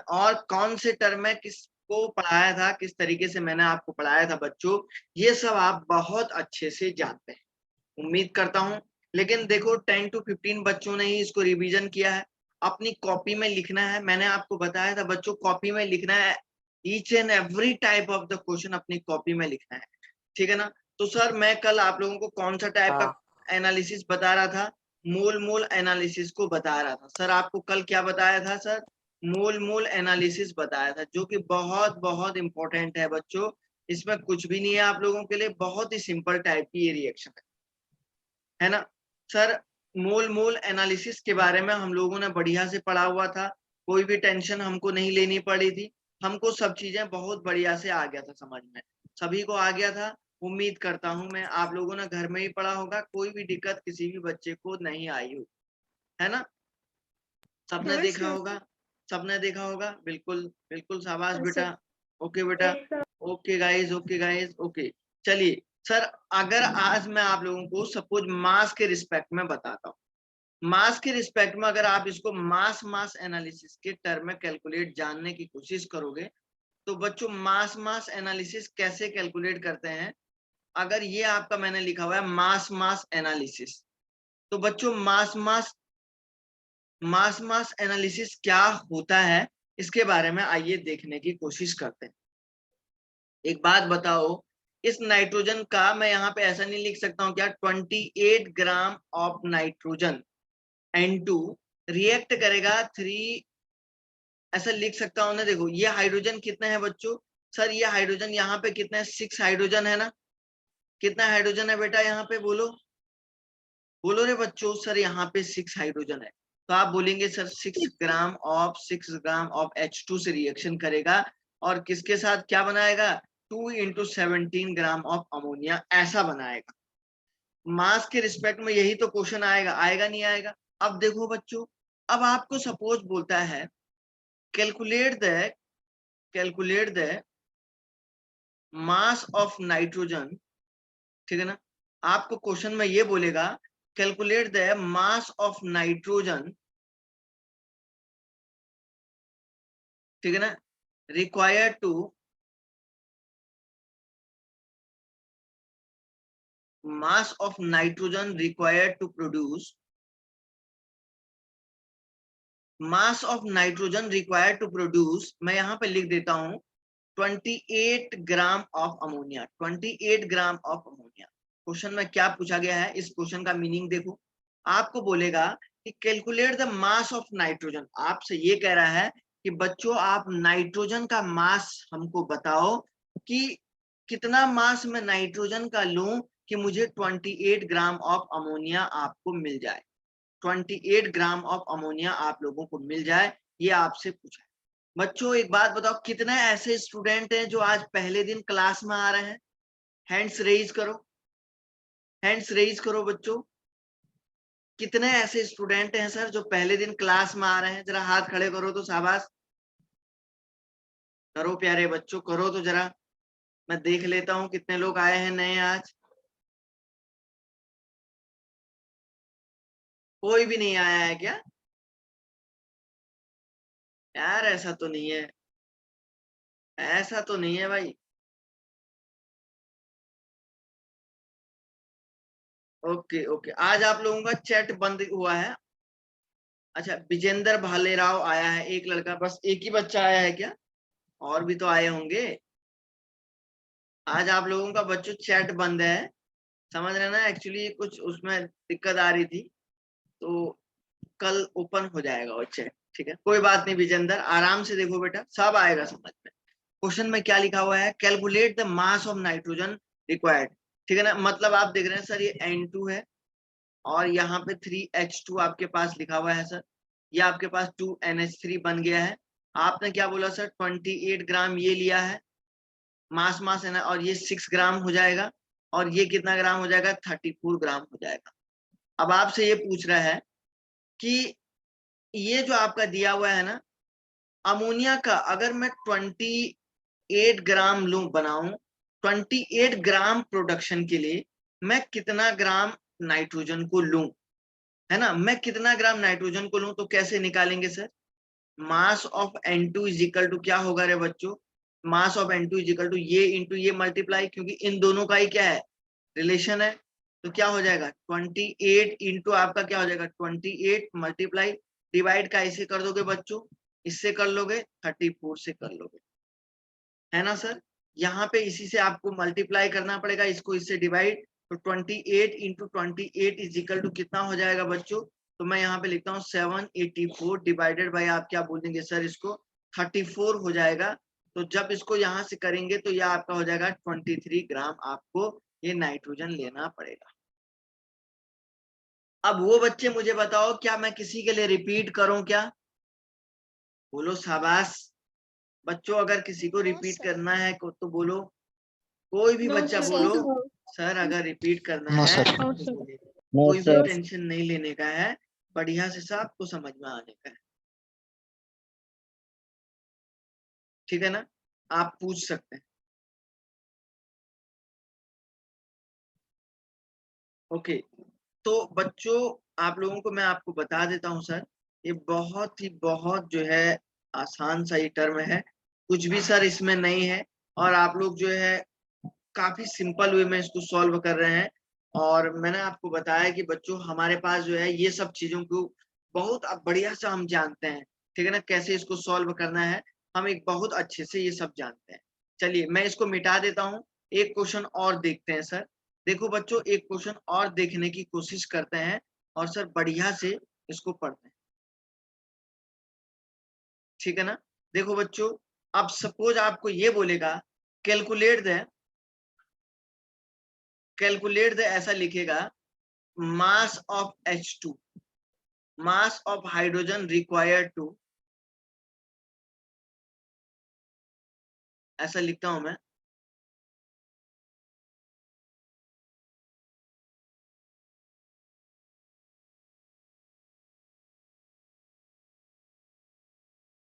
और कौन से टर्म में किसको पढ़ाया था, किस तरीके से मैंने आपको पढ़ाया था बच्चों, ये सब आप बहुत अच्छे से जानते हैं, उम्मीद करता हूं। लेकिन देखो 10 to 15 बच्चों ने ही इसको रिवीजन किया है। अपनी कॉपी में लिखना है, मैंने आपको बताया था बच्चों कॉपी में लिखना है, each and every type of the question अपनी कॉपी में लिखना है, ठीक है ना। तो सर मैं कल आप लोगों को कौन सा टाइप का एनालिसिस बता रहा था, मोल एनालिसिस को बता रहा था सर। आपको कल क्या बताया था सर, मोल एनालिसिस बताया था, जो कि बहुत बहुत इंपॉर्टेंट है बच्चों। इसमें कुछ भी नहीं है आप लोगों के लिए, बहुत ही सिंपल टाइप की ये रिएक्शन है ना सर। मोल एनालिसिस के बारे में हम लोगों ने बढ़िया से पढ़ा हुआ था, कोई भी टेंशन हमको नहीं लेनी पड़ी थी, हमको सब चीजें बहुत बढ़िया से आ गया था समझ में, सभी को आ गया था। उम्मीद करता हूं मैं आप लोगों ने घर में ही पढ़ा होगा, कोई भी दिक्कत किसी भी बच्चे को नहीं आई हो, है ना। सबने हाँ देखा सर। होगा, सबने देखा होगा, बिल्कुल बिल्कुल, शाबाश हाँ बेटा। सर। ओके बेटा, okay guys, okay guys, okay. चलिए सर, अगर आज मैं आप लोगों को सपोज मास के रिस्पेक्ट में बताता हूँ, मास के रिस्पेक्ट में अगर आप इसको मास एनालिसिस के टर्म में कैलकुलेट जानने की कोशिश करोगे, तो बच्चों मास एनालिसिस कैसे कैलकुलेट करते हैं। अगर ये आपका मैंने लिखा हुआ है मास एनालिसिस, तो बच्चों मास एनालिसिस क्या होता है, इसके बारे में आइए देखने की कोशिश करते हैं। एक बात बताओ, इस नाइट्रोजन का मैं यहाँ पे ऐसा नहीं लिख सकता हूँ क्या, 28 gram of nitrogen N2 react करेगा 3, ऐसा लिख सकता हूं ना। देखो ये हाइड्रोजन कितने हैं बच्चों, सर ये हाइड्रोजन यहाँ पे कितने हैं, 6 हाइड्रोजन है ना। कितना हाइड्रोजन है बेटा यहाँ पे, बोलो बोलो रे बच्चों, सर यहाँ पे 6 हाइड्रोजन है। तो आप बोलेंगे सर 6 ग्राम ऑफ H2 से रिएक्शन करेगा और किसके साथ क्या बनाएगा, 2 into 17 ग्राम ऑफ अमोनिया, ऐसा बनाएगा। मास के रिस्पेक्ट में यही तो क्वेश्चन आएगा, आएगा नहीं आएगा। अब देखो बच्चों, अब आपको सपोज बोलता है calculate the calculate the mass of nitrogen, ठीक है ना। आपको क्वेश्चन में ये बोलेगा calculate the mass of nitrogen, ठीक है ना, required to mass of nitrogen required to produce mass of nitrogen required to produce, मैं यहां पे लिख देता हूं 28 gram of ammonia, 28 gram of ammonia. Question में क्या पूछा गया है, इस क्वेश्चन का मीनिंग देखो। आपको बोलेगा कि calculate the mass of nitrogen, आपसे ये कह रहा है कि बच्चों आप नाइट्रोजन का मास हमको बताओ कि कितना मास में नाइट्रोजन का लूं कि मुझे 28 ग्राम ऑफ अमोनिया आपको मिल जाए, 28 ग्राम ऑफ अमोनिया आप लोगों को मिल जाए, ये आपसे पूछा है। बच्चों एक बात बताओ, कितने ऐसे स्टूडेंट हैं जो आज पहले दिन क्लास में आ रहे हैं, हैंड्स रेज करो, हैंड्स रेज करो बच्चों। कितने ऐसे स्टूडेंट हैं सर जो पहले दिन क्लास में आ रहे हैं, जरा हाथ खड़े करो तो शाबाश, करो प्यारे बच्चों, करो तो जरा, मैं देख लेता हूं कितने लोग आए हैं नए आज। कोई भी नहीं आया है क्या यार, ऐसा तो नहीं है, ऐसा तो नहीं है भाई। ओके ओके, आज आप लोगों का चैट बंद हुआ है। अच्छा, विजेंद्र भालेराव आया है एक लड़का, बस एक ही बच्चा आया है क्या, और भी तो आए होंगे। आज आप लोगों का बच्चों चैट बंद है, समझ रहे ना, एक्चुअली कुछ उसमें दिक्कत आ रही थी, तो कल ओपन हो जाएगा वो चैट, ठीक है, कोई बात नहीं विजेंद्र, आराम से देखो बेटा, सब आएगा समझ में। क्वेश्चन में क्या लिखा हुआ है, calculate the mass of nitrogen required, ठीक है ना। मतलब आप देख रहे हैं सर ये N2 है और यहाँ पे 3H2 आपके पास लिखा हुआ है सर, ये आपके पास 2NH3 बन गया है। आपने क्या बोला सर, 28 ग्राम ये लिया है मास है ना, और ये 6 ग्राम हो जाएगा, और ये कितना ग्राम हो जाएगा, 34 ग्राम हो जाएगा। अब आपसे ये पूछ रहा है कि ये जो आपका दिया हुआ है ना अमोनिया का, अगर मैं 28 ग्राम लूं बनाऊं, 28 ग्राम प्रोडक्शन के लिए मैं कितना ग्राम नाइट्रोजन को लूं, है ना, मैं कितना ग्राम नाइट्रोजन को लूं, तो कैसे निकालेंगे sir. Mass of N2 is equal to क्या होगा रे बच्चों, mass of N2 is equal to ये इंटू ये मल्टीप्लाई, क्योंकि इन दोनों का ही क्या है, रिलेशन है। तो क्या हो जाएगा 28 इंटू आपका क्या हो जाएगा 28 मल्टीप्लाई, डिवाइड का इसे कर दोगे बच्चों, इससे कर लोगे 34 से कर लोगे, है ना सर। यहाँ पे इसी से आपको मल्टीप्लाई करना पड़ेगा, इसको इससे डिवाइड, तो 28 इंटू 28 इज इक्वल टू कितना हो जाएगा बच्चों, तो मैं यहाँ पे लिखता हूँ 784 डिवाइडेड बाई आप क्या बोलेंगे सर इसको 34 हो जाएगा। तो जब इसको यहाँ से करेंगे तो यह आपका हो जाएगा 23 ग्राम आपको ये नाइट्रोजन लेना पड़ेगा। अब वो बच्चे मुझे बताओ क्या मैं किसी के लिए रिपीट करूं क्या, बोलो शाबाश। बच्चों अगर किसी को रिपीट करना है तो बोलो, कोई भी बच्चा बोलो सर अगर रिपीट करना है तो बोलिए, कोई भी टेंशन नहीं लेने का है, बढ़िया से सबको समझ में आने का है, ठीक है ना, आप पूछ सकते हैं। ओके, तो बच्चों आप लोगों को मैं आपको बता देता हूँ सर, ये बहुत ही बहुत जो है आसान सा ये टर्म है, कुछ भी सर इसमें नहीं है, और आप लोग जो है काफी सिंपल वे में इसको सॉल्व कर रहे हैं। और मैंने आपको बताया कि बच्चों हमारे पास जो है ये सब चीजों को बहुत बढ़िया से हम जानते हैं, ठीक है ना, कैसे इसको सॉल्व करना है, हम एक बहुत अच्छे से ये सब जानते हैं। चलिए मैं इसको मिटा देता हूँ, एक क्वेश्चन और देखते हैं सर। देखो बच्चों एक क्वेश्चन और देखने की कोशिश करते हैं और सर बढ़िया से इसको पढ़ते हैं, ठीक है ना। देखो बच्चों अब सपोज आपको ये बोलेगा कैलकुलेट द, कैलकुलेट द ऐसा लिखेगा mass of H2, mass of hydrogen required to, ऐसा लिखता हूं मैं,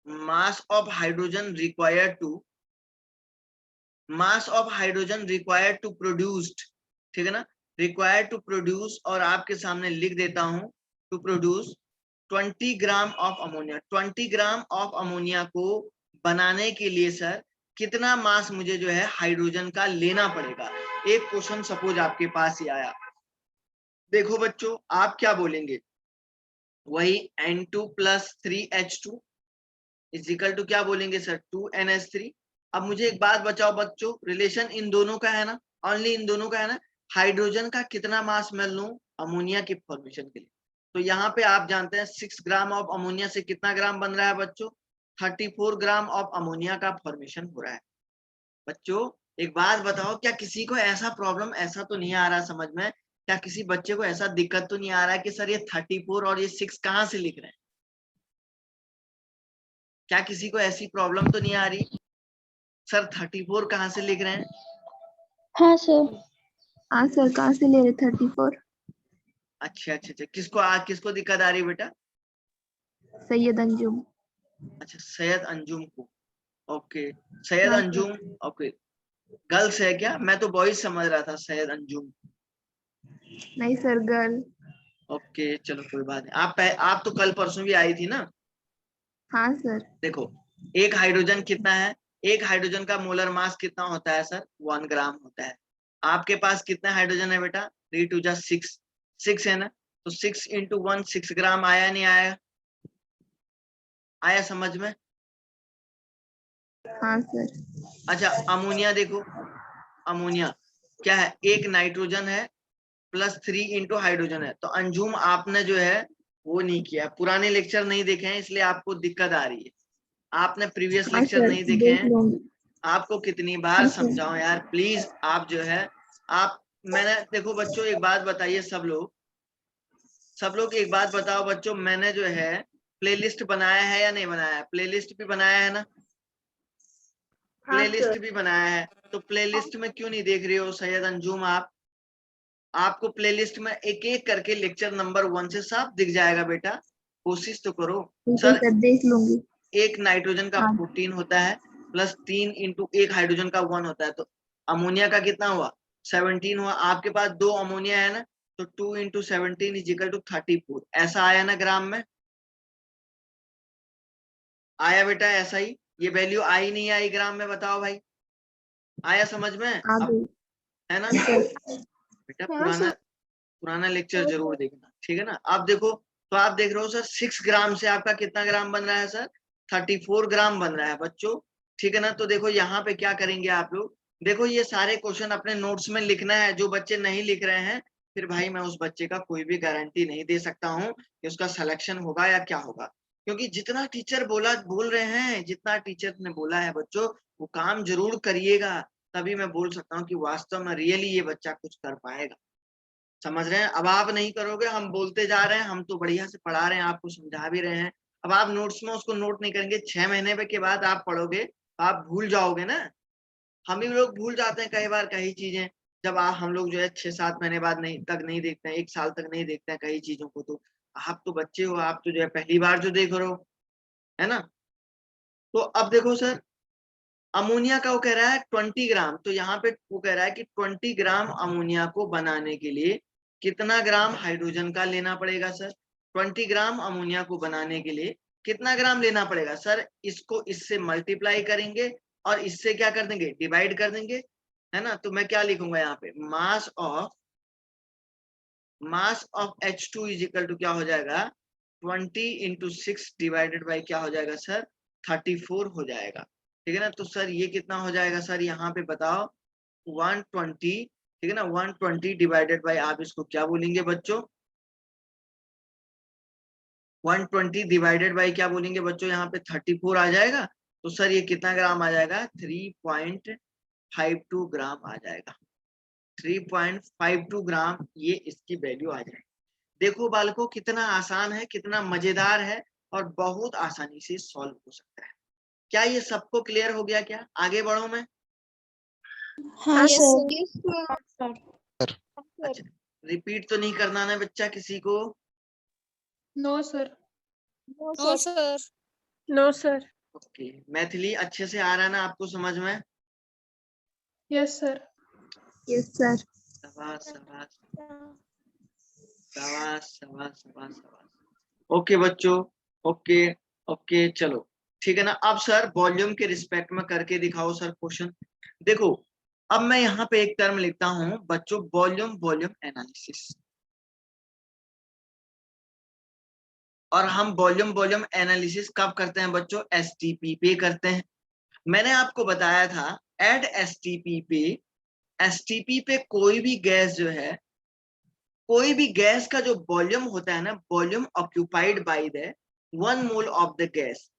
mass of hydrogen required to, mass of hydrogen required to produced, ठीक है ना, रिक्वायर्ड टू प्रोड्यूस, और आपके सामने लिख देता हूं to produce 20 gram of ammonia, 20 gram of ammonia को बनाने के लिए सर कितना मास मुझे जो है हाइड्रोजन का लेना पड़ेगा। एक क्वेश्चन सपोज आपके पास ही आया, देखो बच्चों आप क्या बोलेंगे, वही N2 plus 3H2 is equal to क्या बोलेंगे सर 2NH3। अब मुझे एक बात बचाओ बच्चों, रिलेशन इन दोनों का है ना, ओनली इन दोनों का है ना, हाइड्रोजन का कितना मास मैं लूं अमोनिया की फॉर्मेशन के लिए, तो यहाँ पे आप जानते हैं 6 ग्राम ऑफ अमोनिया से कितना ग्राम बन रहा है बच्चों, 34 ग्राम ऑफ अमोनिया का फॉर्मेशन हो रहा है। बच्चों एक बात बताओ, क्या किसी को ऐसा प्रॉब्लम ऐसा तो नहीं आ रहा समझ में, क्या किसी बच्चे को ऐसा दिक्कत तो नहीं आ रहा है कि सर ये 34 और ये 6 कहाँ से लिख रहे हैं, क्या किसी को ऐसी प्रॉब्लम तो नहीं आ रही सर 34 कहाँ से लिख रहे हैं। हाँ सर, हाँ सर, कहाँ से ले रहे 34? अच्छा अच्छा अच्छा, किसको दिक्कत आ रही है बेटा, सैयद अंजुम। अच्छा सैयद अंजुम को, ओके सैयद हाँ अंजुम, सर। ओके गर्ल्स है क्या, मैं तो बॉयज समझ रहा था सैयद अंजुम। नहीं सर, गर्ल। ओके चलो कोई बात नहीं, आप तो कल परसों भी आई थी ना। हाँ सर। देखो एक हाइड्रोजन कितना है, एक हाइड्रोजन का मोलर मास कितना होता है सर 1 ग्राम होता है। आपके पास कितना हाइड्रोजन है बेटा 3 2 जा 6, 6 है ना, तो 6 इंटू 1 6 ग्राम आया नहीं आया, आया समझ में। हाँ सर। अच्छा अमोनिया देखो, अमोनिया क्या है, एक नाइट्रोजन है प्लस 3 इंटू हाइड्रोजन है, तो अंजुम आपने जो है वो नहीं किया, पुराने लेक्चर नहीं देखे हैं इसलिए आपको दिक्कत आ रही है, आपने प्रीवियस हाँ लेक्चर सर, नहीं देखे देख हैं। लूंगी। आपको कितनी बार हाँ सर। समझाऊं यार प्लीज, आप जो है आप, मैंने देखो बच्चों एक बात बताइए सब लोग एक बात बताओ बच्चों, मैंने जो है प्लेलिस्ट बनाया है या नहीं बनाया है, प्लेलिस्ट भी बनाया है ना, हाँ प्लेलिस्ट सर। भी बनाया है, तो प्लेलिस्ट में क्यों नहीं देख रहे हो सैयद अंजुम आप, आपको प्लेलिस्ट में एक एक करके लेक्चर नंबर 1 से साफ दिख जाएगा बेटा, कोशिश तो करो ठीक है सर। सर, देख लूंगी। एक नाइट्रोजन का हाँ। 14 होता है प्लस 3 इंटू एक हाइड्रोजन का 1 होता है, तो अमोनिया का कितना हुआ 17 हुआ, आपके पास 2 अमोनिया है ना, तो 2 इंटू 17 इज इक्वल टू 34, ऐसा आया ना ग्राम में। आया बेटा ऐसा ही, ये वैल्यू आई नहीं आई ग्राम में, बताओ भाई, आया समझ में आ अब, गई है ना सर। बेटा? हाँ पुराना सर। पुराना लेक्चर जरूर देखना, ठीक है ना? आप देखो, तो आप देख रहे हो सर 6 ग्राम से आपका कितना ग्राम बन रहा है सर? 34 ग्राम बन रहा है बच्चों, ठीक है ना? तो देखो यहाँ पे क्या करेंगे आप लोग, देखो ये सारे क्वेश्चन अपने नोट्स में लिखना है। जो बच्चे नहीं लिख रहे हैं, फिर भाई मैं उस बच्चे का कोई भी गारंटी नहीं दे सकता हूँ कि उसका सिलेक्शन होगा या क्या होगा, क्योंकि जितना टीचर बोल रहे हैं, जितना टीचर ने बोला है बच्चों, वो काम जरूर करिएगा, तभी मैं बोल सकता हूँ कि वास्तव में रियली ये बच्चा कुछ कर पाएगा। समझ रहे हैं? अब आप नहीं करोगे, हम बोलते जा रहे हैं, हम तो बढ़िया से पढ़ा रहे हैं, आपको समझा भी रहे हैं। अब आप नोट्स में उसको नोट नहीं करेंगे, 6 महीने के बाद आप पढ़ोगे तो आप भूल जाओगे ना। हम ही लोग भूल जाते हैं कई बार कई चीजें, जब आप हम लोग जो है 6-7 महीने बाद नहीं तक नहीं देखते हैं, 1 साल तक नहीं देखते हैं कई चीजों को। तो आप तो बच्चे हो, आप तो जो है पहली बार जो देख रहे हो, है ना? तो अब देखो सर, अमोनिया का वो कह रहा है 20 ग्राम, तो यहाँ पे वो कह रहा है कि 20 ग्राम अमोनिया को बनाने के लिए कितना ग्राम हाइड्रोजन का लेना पड़ेगा सर? 20 ग्राम अमोनिया को बनाने के लिए कितना ग्राम लेना पड़ेगा सर? इसको इससे मल्टीप्लाई करेंगे और इससे क्या कर देंगे, डिवाइड कर देंगे, है ना? तो मैं क्या लिखूंगा यहाँ पे, mass of H2 is equal to क्या हो जाएगा, 20 इंटू 6 डिवाइडेड बाई क्या हो जाएगा सर, 34 हो जाएगा, ठीक है ना? तो सर ये कितना हो जाएगा सर, यहाँ पे बताओ, 120, ठीक है ना? 120 डिवाइडेड बाई, आप इसको क्या बोलेंगे बच्चों, 120 डिवाइडेड बाई क्या बोलेंगे बच्चों, यहाँ पे 34 आ जाएगा। तो सर ये कितना ग्राम आ जाएगा, 3.52 ग्राम आ जाएगा, 3.52 ग्राम ये इसकी वैल्यू आ जाएगी। देखो बालकों, कितना आसान है, कितना मजेदार है, और बहुत आसानी से सॉल्व हो सकता है। क्या ये सबको क्लियर हो गया? क्या आगे बढ़ो मैं? हाँ सर। अच्छा, रिपीट तो नहीं करना ना बच्चा किसी को? No sir. No sir. No sir. Okay, Maithili अच्छे से आ रहा है ना आपको समझ में? Yes sir. Yes sir. शाबाश शाबाश शाबाश शाबाश शाबाश शाबाश। ओके बच्चों, ओके ओके, चलो ठीक है ना? अब सर वॉल्यूम के रिस्पेक्ट में करके दिखाओ सर क्वेश्चन। देखो, अब मैं यहाँ पे एक टर्म लिखता हूं बच्चों, वॉल्यूम एनालिसिस। और हम वॉल्यूम एनालिसिस कब करते हैं बच्चों? एसटीपी पे करते हैं। मैंने आपको बताया था एट एसटीपी पे कोई भी गैस जो है, कोई भी गैस का जो वॉल्यूम होता है ना, volume occupied by the 1 mole of the gas,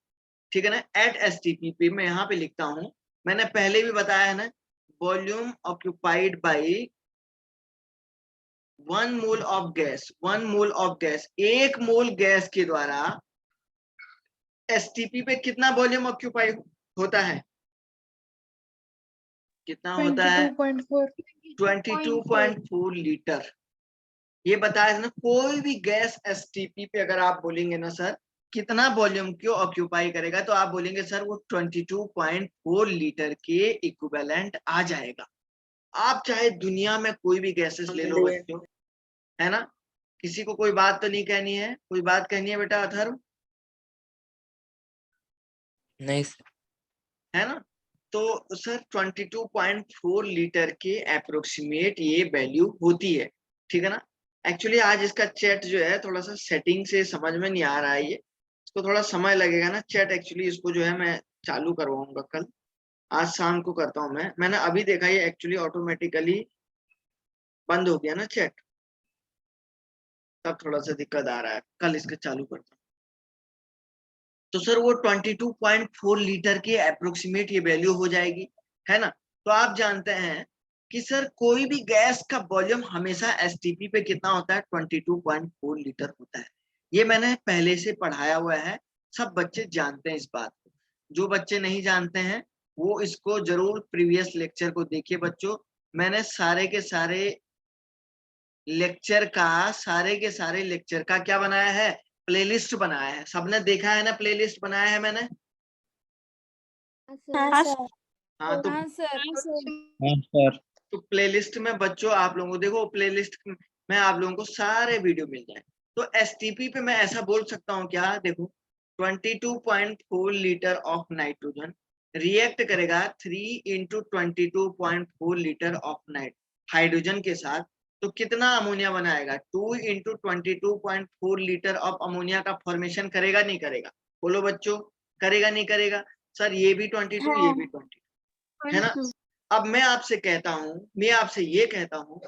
ठीक है ना? एट एसटीपी पे मैं यहाँ पे लिखता हूं, मैंने पहले भी बताया है ना, volume occupied by 1 mole of gas, 1 mole of gas, 1 mole gas के द्वारा एसटीपी पे कितना वॉल्यूम ऑक्यूपाई होता है? कितना होता है? 22.4। 22.4 लीटर। ये बताया ना, कोई भी गैस एसटीपी पे अगर आप बोलेंगे ना सर कितना वॉल्यूम क्यों ऑक्यूपाई करेगा, तो आप बोलेंगे सर वो 22.4 लीटर के इक्विवेलेंट आ जाएगा। आप चाहे दुनिया में कोई भी गैसेस ले लो बच्चों, है ना? किसी को कोई बात तो नहीं कहनी है? कोई बात कहनी है बेटा अथर्व? नहीं सर। है ना? तो सर 22.4 लीटर के अप्रोक्सीमेट ये वैल्यू होती है, ठीक है ना? एक्चुअली आज इसका चैट जो है थोड़ा सा सेटिंग से समझ में नहीं आ रहा है, ये इसको थोड़ा समय लगेगा ना चैट। एक्चुअली इसको जो है मैं चालू करवाऊंगा कल, आज शाम को करता हूँ मैंने अभी देखा ये एक्चुअली ऑटोमेटिकली बंद हो गया ना चैट, तब थोड़ा सा दिक्कत आ रहा है, कल इसका चालू करता हूँ। तो सर वो 22.4 लीटर के अप्रोक्सीमेट ये वैल्यू हो जाएगी, है ना? तो आप जानते हैं कि सर कोई भी गैस का वॉल्यूम हमेशा एसटीपी पे कितना होता है? 22.4 लीटर होता है। ये मैंने पहले से पढ़ाया हुआ है, सब बच्चे जानते हैं इस बात को। जो बच्चे नहीं जानते हैं वो इसको जरूर प्रीवियस लेक्चर को देखिए बच्चों। मैंने सारे के सारे लेक्चर का क्या बनाया है? प्लेलिस्ट बनाया है। सबने देखा है ना, प्लेलिस्ट बनाया है मैंने? हाँ सर। हाँ तो हाँ सर। तो प्लेलिस्ट में बच्चों आप लोगों को देखो, प्लेलिस्ट में आप लोगों को सारे वीडियो मिल जाए। तो एसटीपी पे मैं ऐसा बोल सकता हूँ क्या? देखो, 22.4 लीटर ऑफ नाइट्रोजन रिएक्ट करेगा 3 इंटू 22.4 लीटर ऑफ हाइड्रोजन के साथ, तो कितना अमोनिया बनाएगा? 2 इंटू 22.4 लीटर ऑफ अमोनिया का फॉर्मेशन करेगा नहीं करेगा? बोलो बच्चों, करेगा नहीं करेगा? सर ये भी 22, ये भी 22 है ना। अब मैं आपसे कहता हूं, मैं आपसे ये कहता हूं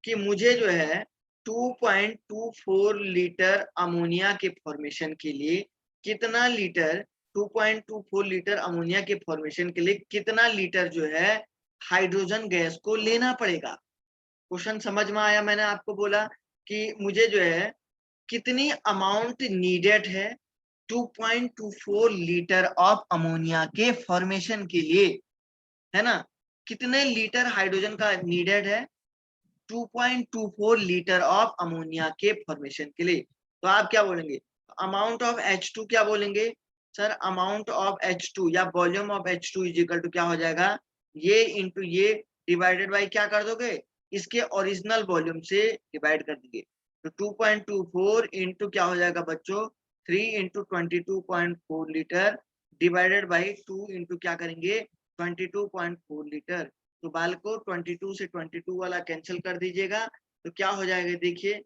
कि मुझे जो है 2.24 लीटर अमोनिया के फॉर्मेशन के लिए कितना लीटर 2.24 लीटर अमोनिया के फॉर्मेशन के लिए कितना लीटर जो है हाइड्रोजन गैस को लेना पड़ेगा? क्वेश्चन समझ में आया? मैंने आपको बोला कि मुझे जो है कितनी अमाउंट नीडेड है 2.24 लीटर ऑफ अमोनिया के फॉर्मेशन के लिए, है ना। कितने लीटर हाइड्रोजन का नीडेड है? 2.24 लीटर ऑफ अमोनिया के फॉर्मेशन के लिए। तो आप क्या बोलेंगे? अमाउंट ऑफ H2 क्या बोलेंगे? सर अमाउंट ऑफ H2 या volume of H2 is equal to क्या हो जाएगा? ये इंटू ये डिवाइडेड बाई क्या कर दोगे? इसके ओरिजिनल वॉल्यूम से डिवाइड कर देंगे। तो 2.24 इंटू क्या हो जाएगा बच्चों? 3 into 22.4 litre divided by 2 into क्या करेंगे? 22.4 लीटर। तो बाल को 22 से 22 वाला कैंसिल कर दीजिएगा, तो क्या हो जाएगा? देखिए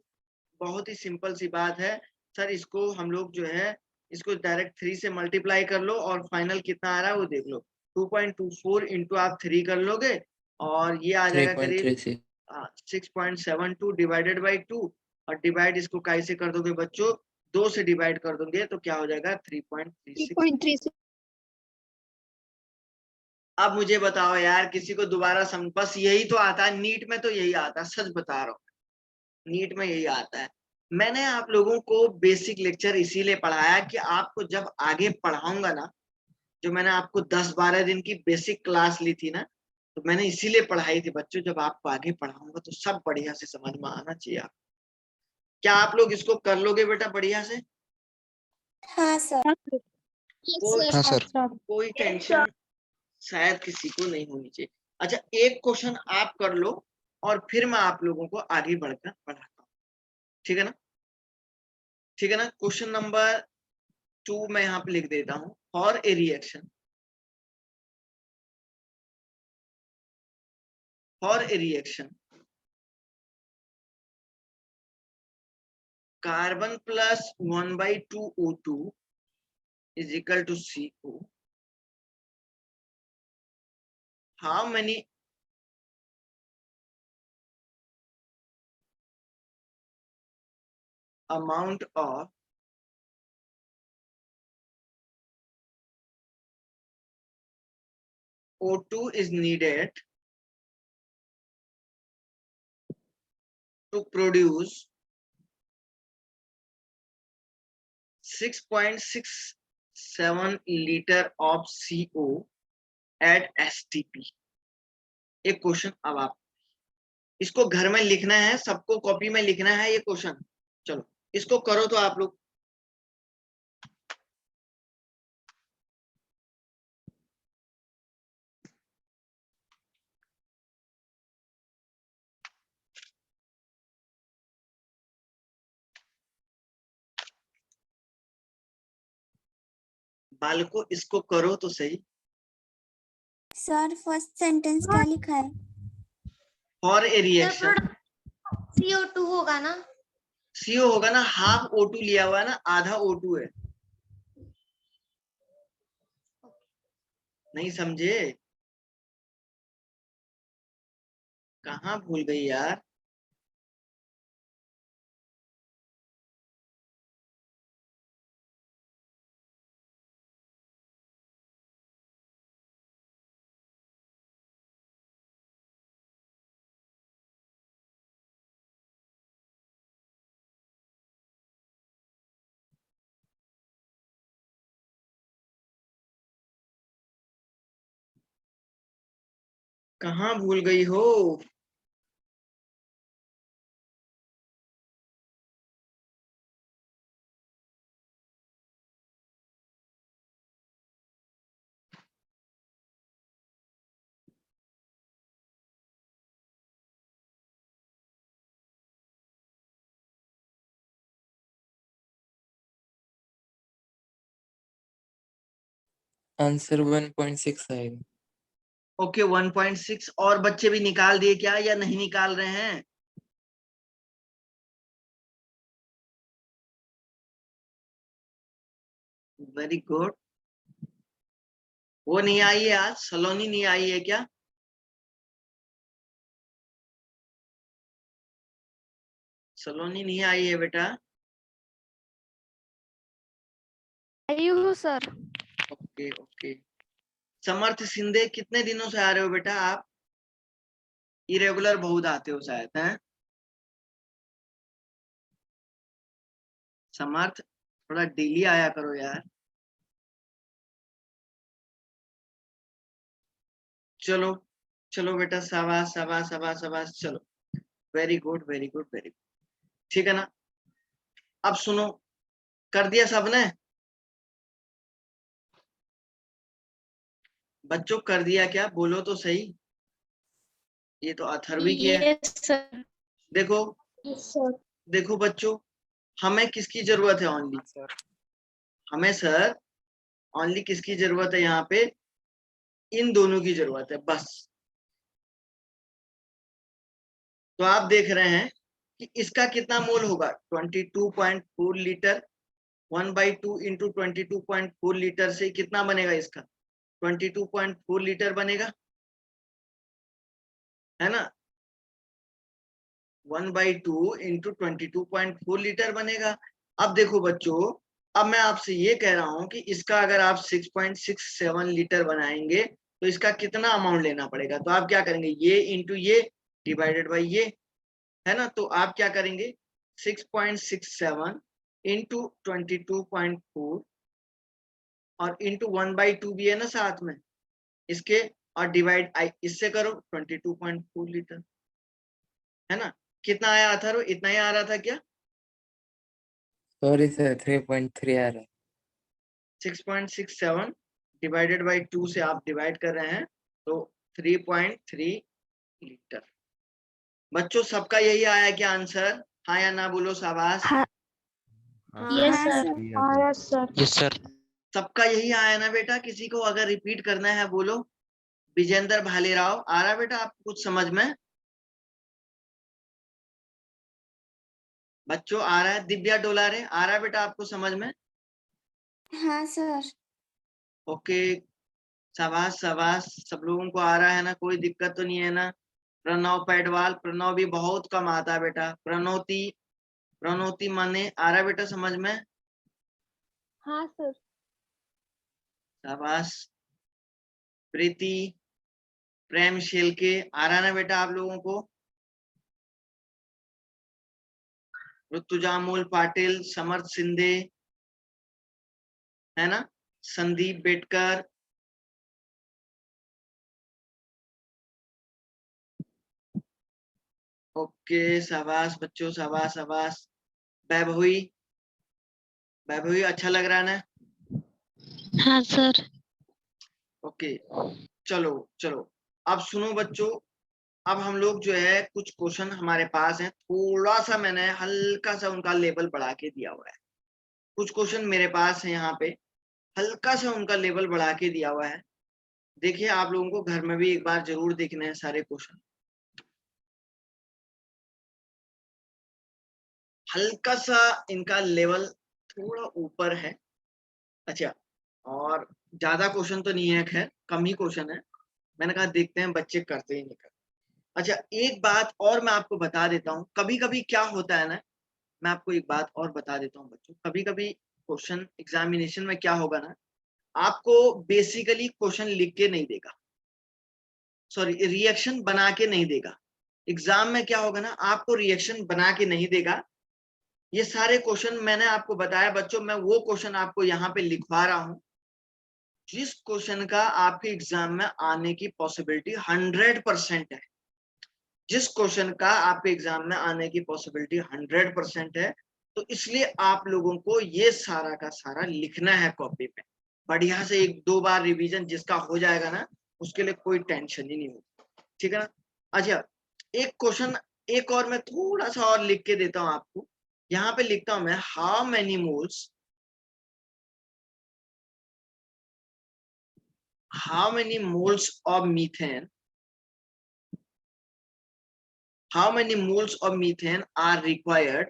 बहुत ही सिंपल सी बात है सर। इसको हम लोग जो है इसको डायरेक्ट 3 से मल्टीप्लाई कर लो और फाइनल कितना आ रहा है वो देख लो। 2.24 इंटू आप 3 कर लोगे और ये आ जाएगा करीब 3.36। 6.72 डिवाइडेड बाई 2, और डिवाइड इसको कैसे कर दोगे बच्चों? 2 से डिवाइड कर दोगे तो क्या हो जाएगा? 3.36। 3.36। अब मुझे बताओ यार, किसी को दोबारा समझ, बस यही तो आता है नीट में, तो यही आता है, सच बता रहा हूँ, नीट में यही आता है। मैंने आप लोगों को बेसिक लेक्चर इसीलिए पढ़ाया कि आपको जब आगे पढ़ाऊंगा ना, जो मैंने आपको 10-12 दिन की बेसिक क्लास ली थी ना, तो मैंने इसीलिए पढ़ाई थी बच्चों, जब आपको आगे पढ़ाऊंगा तो सब बढ़िया से समझ में आना चाहिए आप। क्या आप लोग इसको कर लोगे बेटा बढ़िया से? हाँ सर। कोई हाँ सर। कोई टेंशन शायद किसी को नहीं होनी चाहिए। अच्छा एक क्वेश्चन आप कर लो और फिर मैं आप लोगों को आगे बढ़कर पढ़ाता हूँ, ठीक है ना? ठीक है ना। क्वेश्चन नंबर 2 मैं यहाँ पे लिख देता हूँ। For a reaction, for a reaction carbon plus 1/2 O2 is equal to CO. How many amount of O2 is needed to produce 6.67 liter of CO at STP? एक क्वेश्चन। अब आप इसको घर में लिखना है, सबको कॉपी में लिखना है ये क्वेश्चन। चलो इसको करो तो आप लोग। बालको इसको करो तो सही। सर फर्स्ट सेंटेंस क्या लिखा है? फॉर ए रिएक्शन CO2 होगा ना? CO होगा ना, हाफ O2 लिया हुआ है ना, आधा O2 है। नहीं समझे? कहाँ भूल गई यार? कहाँ भूल गई हो? आंसर 1.6 आएगा। ओके 1.6। और बच्चे भी निकाल दिए क्या या नहीं निकाल रहे हैं? Very good. वो नहीं आई है आज, सलोनी नहीं आई है क्या? सलोनी नहीं आई है बेटा? Sir. Okay okay. Samarth Shinde कितने दिनों से आ रहे हो बेटा आप? इरेगुलर बहुत आते हो शायद, हैं? समर्थ थोड़ा डेली आया करो यार। चलो चलो बेटा, शाबाश शाबाश शाबाश शाबाश, चलो very good very good very good. ठीक है ना? अब सुनो, कर दिया सबने? बच्चों कर दिया क्या? बोलो तो सही। ये तो अथर्वी की है। Yes sir. देखो यस सर। देखो बच्चों, हमें किसकी जरूरत है? ओनली हमें सर, ओनली किसकी जरूरत है यहाँ पे? इन दोनों की जरूरत है बस। तो आप देख रहे हैं कि इसका कितना मोल होगा? 22.4 लीटर। 1/2 इंटू 22.4 लीटर से कितना बनेगा इसका? 22.4 लीटर बनेगा, है ना? 1/2 इंटू 22.4 लीटर बनेगा। अब देखो बच्चों, अब मैं आपसे ये कह रहा हूं कि इसका अगर आप 6.67 लीटर बनाएंगे तो इसका कितना अमाउंट लेना पड़ेगा? तो आप क्या करेंगे? ये इंटू ये डिवाइडेड बाई ये, है ना? तो आप क्या करेंगे? 6.67 इंटू 22.4 और इंटू 1/2 भी है ना साथ में इसके, और डिवाइड इससे करो 22.4 लीटर, है ना? कितना आया अथर्व? इतना ही आ रहा था क्या? सॉरी सर, 3.3 आ रहा है। 6.67 डिवाइडेड बाई 2 से आप डिवाइड कर रहे हैं तो 3.3 लीटर। बच्चों सबका यही आया क्या आंसर? हाँ या ना बोलो, शाबाश। Yes sir. Yes sir. Yes sir. सबका यही आया ना बेटा? किसी को अगर रिपीट करना है बोलो। विजेंद्र भालेराव, आ रहा बेटा आपको कुछ समझ में? बच्चों आ रहा है? दिव्या डोलारे, आ रहा है बेटा आपको समझ में? हाँ सर। ओके, शाबाश शाबाश, सब लोगों को आ रहा है ना? कोई दिक्कत तो नहीं है ना? प्रणव पैडवाल, प्रणव भी बहुत कम आता है बेटा। प्रणोती, प्रणोती माने आ रहा है बेटा समझ में? हाँ सर। शाबाश। प्रीति, प्रेम शेलके, आ रहा है ना बेटा आप लोगों को? ऋतुजामोल पाटिल, समर्थ शिंदे, है ना? संदीप बेटकर, ओके शाबाश बच्चों, शाबाश शाबाश। वैभवी, वैभवी अच्छा लग रहा है ना? हाँ सर। ओके, चलो चलो। अब सुनो बच्चों, अब हम लोग जो है कुछ क्वेश्चन हमारे पास हैं, थोड़ा सा मैंने हल्का सा उनका लेवल बढ़ा के दिया हुआ है। कुछ क्वेश्चन मेरे पास है यहाँ पे, हल्का सा उनका लेवल बढ़ा के दिया हुआ है। देखिए आप लोगों को घर में भी एक बार जरूर देखने हैं सारे क्वेश्चन। हल्का सा इनका लेवल थोड़ा ऊपर है। अच्छा, और ज्यादा क्वेश्चन तो नहीं है, खैर कम ही क्वेश्चन है। मैंने कहा देखते हैं बच्चे करते ही नहीं करते। अच्छा, एक बात और मैं आपको बता देता हूँ, कभी कभी क्या होता है ना, मैं आपको एक बात और बता देता हूँ बच्चों, कभी कभी क्वेश्चन एग्जामिनेशन में क्या होगा ना, आपको बेसिकली क्वेश्चन लिख के नहीं देगा, सॉरी रिएक्शन बना के नहीं देगा। एग्जाम में क्या होगा ना, आपको रिएक्शन बना के नहीं देगा। ये सारे क्वेश्चन मैंने आपको बताया बच्चों, मैं वो क्वेश्चन आपको यहाँ पे लिखवा रहा हूँ जिस क्वेश्चन का आपके एग्जाम में आने की पॉसिबिलिटी 100% है। जिस क्वेश्चन का आपके एग्जाम में आने की पॉसिबिलिटी 100% है, तो इसलिए आप लोगों को ये सारा का सारा लिखना है कॉपी पे। बढ़िया से 1-2 बार रिवीजन जिसका हो जाएगा ना, उसके लिए कोई टेंशन ही नहीं होगी। ठीक है ना? अच्छा, एक क्वेश्चन एक और मैं थोड़ा सा और लिख के देता हूं आपको। यहाँ पे लिखता हूं मैं, how many moles how many moles of methane are required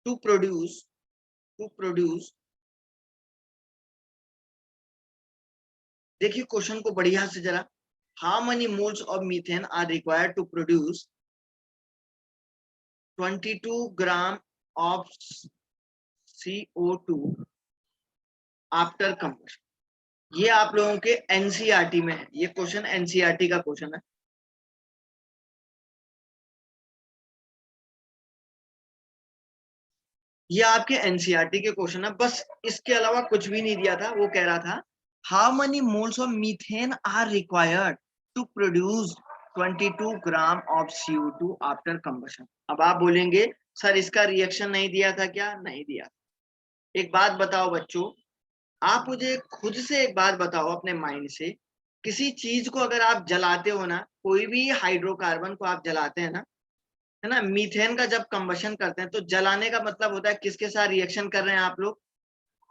to produce देखिए क्वेश्चन को बढ़िया से जरा, how many moles of methane are required to produce 22 gram of CO2 after combustion? ये आप लोगों के एनसीईआरटी में है, ये क्वेश्चन एनसीईआरटी का क्वेश्चन है। ये आपके एनसीईआरटी के क्वेश्चन है, बस इसके अलावा कुछ भी नहीं दिया था। वो कह रहा था how many moles of methane are required to produce 22 gram of CO2 after combustion. अब आप बोलेंगे सर इसका रिएक्शन नहीं दिया था क्या? नहीं दिया। एक बात बताओ बच्चों, आप मुझे खुद से एक बात बताओ अपने माइंड से, किसी चीज को अगर आप जलाते हो ना, कोई भी हाइड्रोकार्बन को आप जलाते हैं ना, है ना, मीथेन का जब कंबशन करते हैं तो जलाने का मतलब होता है किसके साथ रिएक्शन कर रहे हैं आप लोग?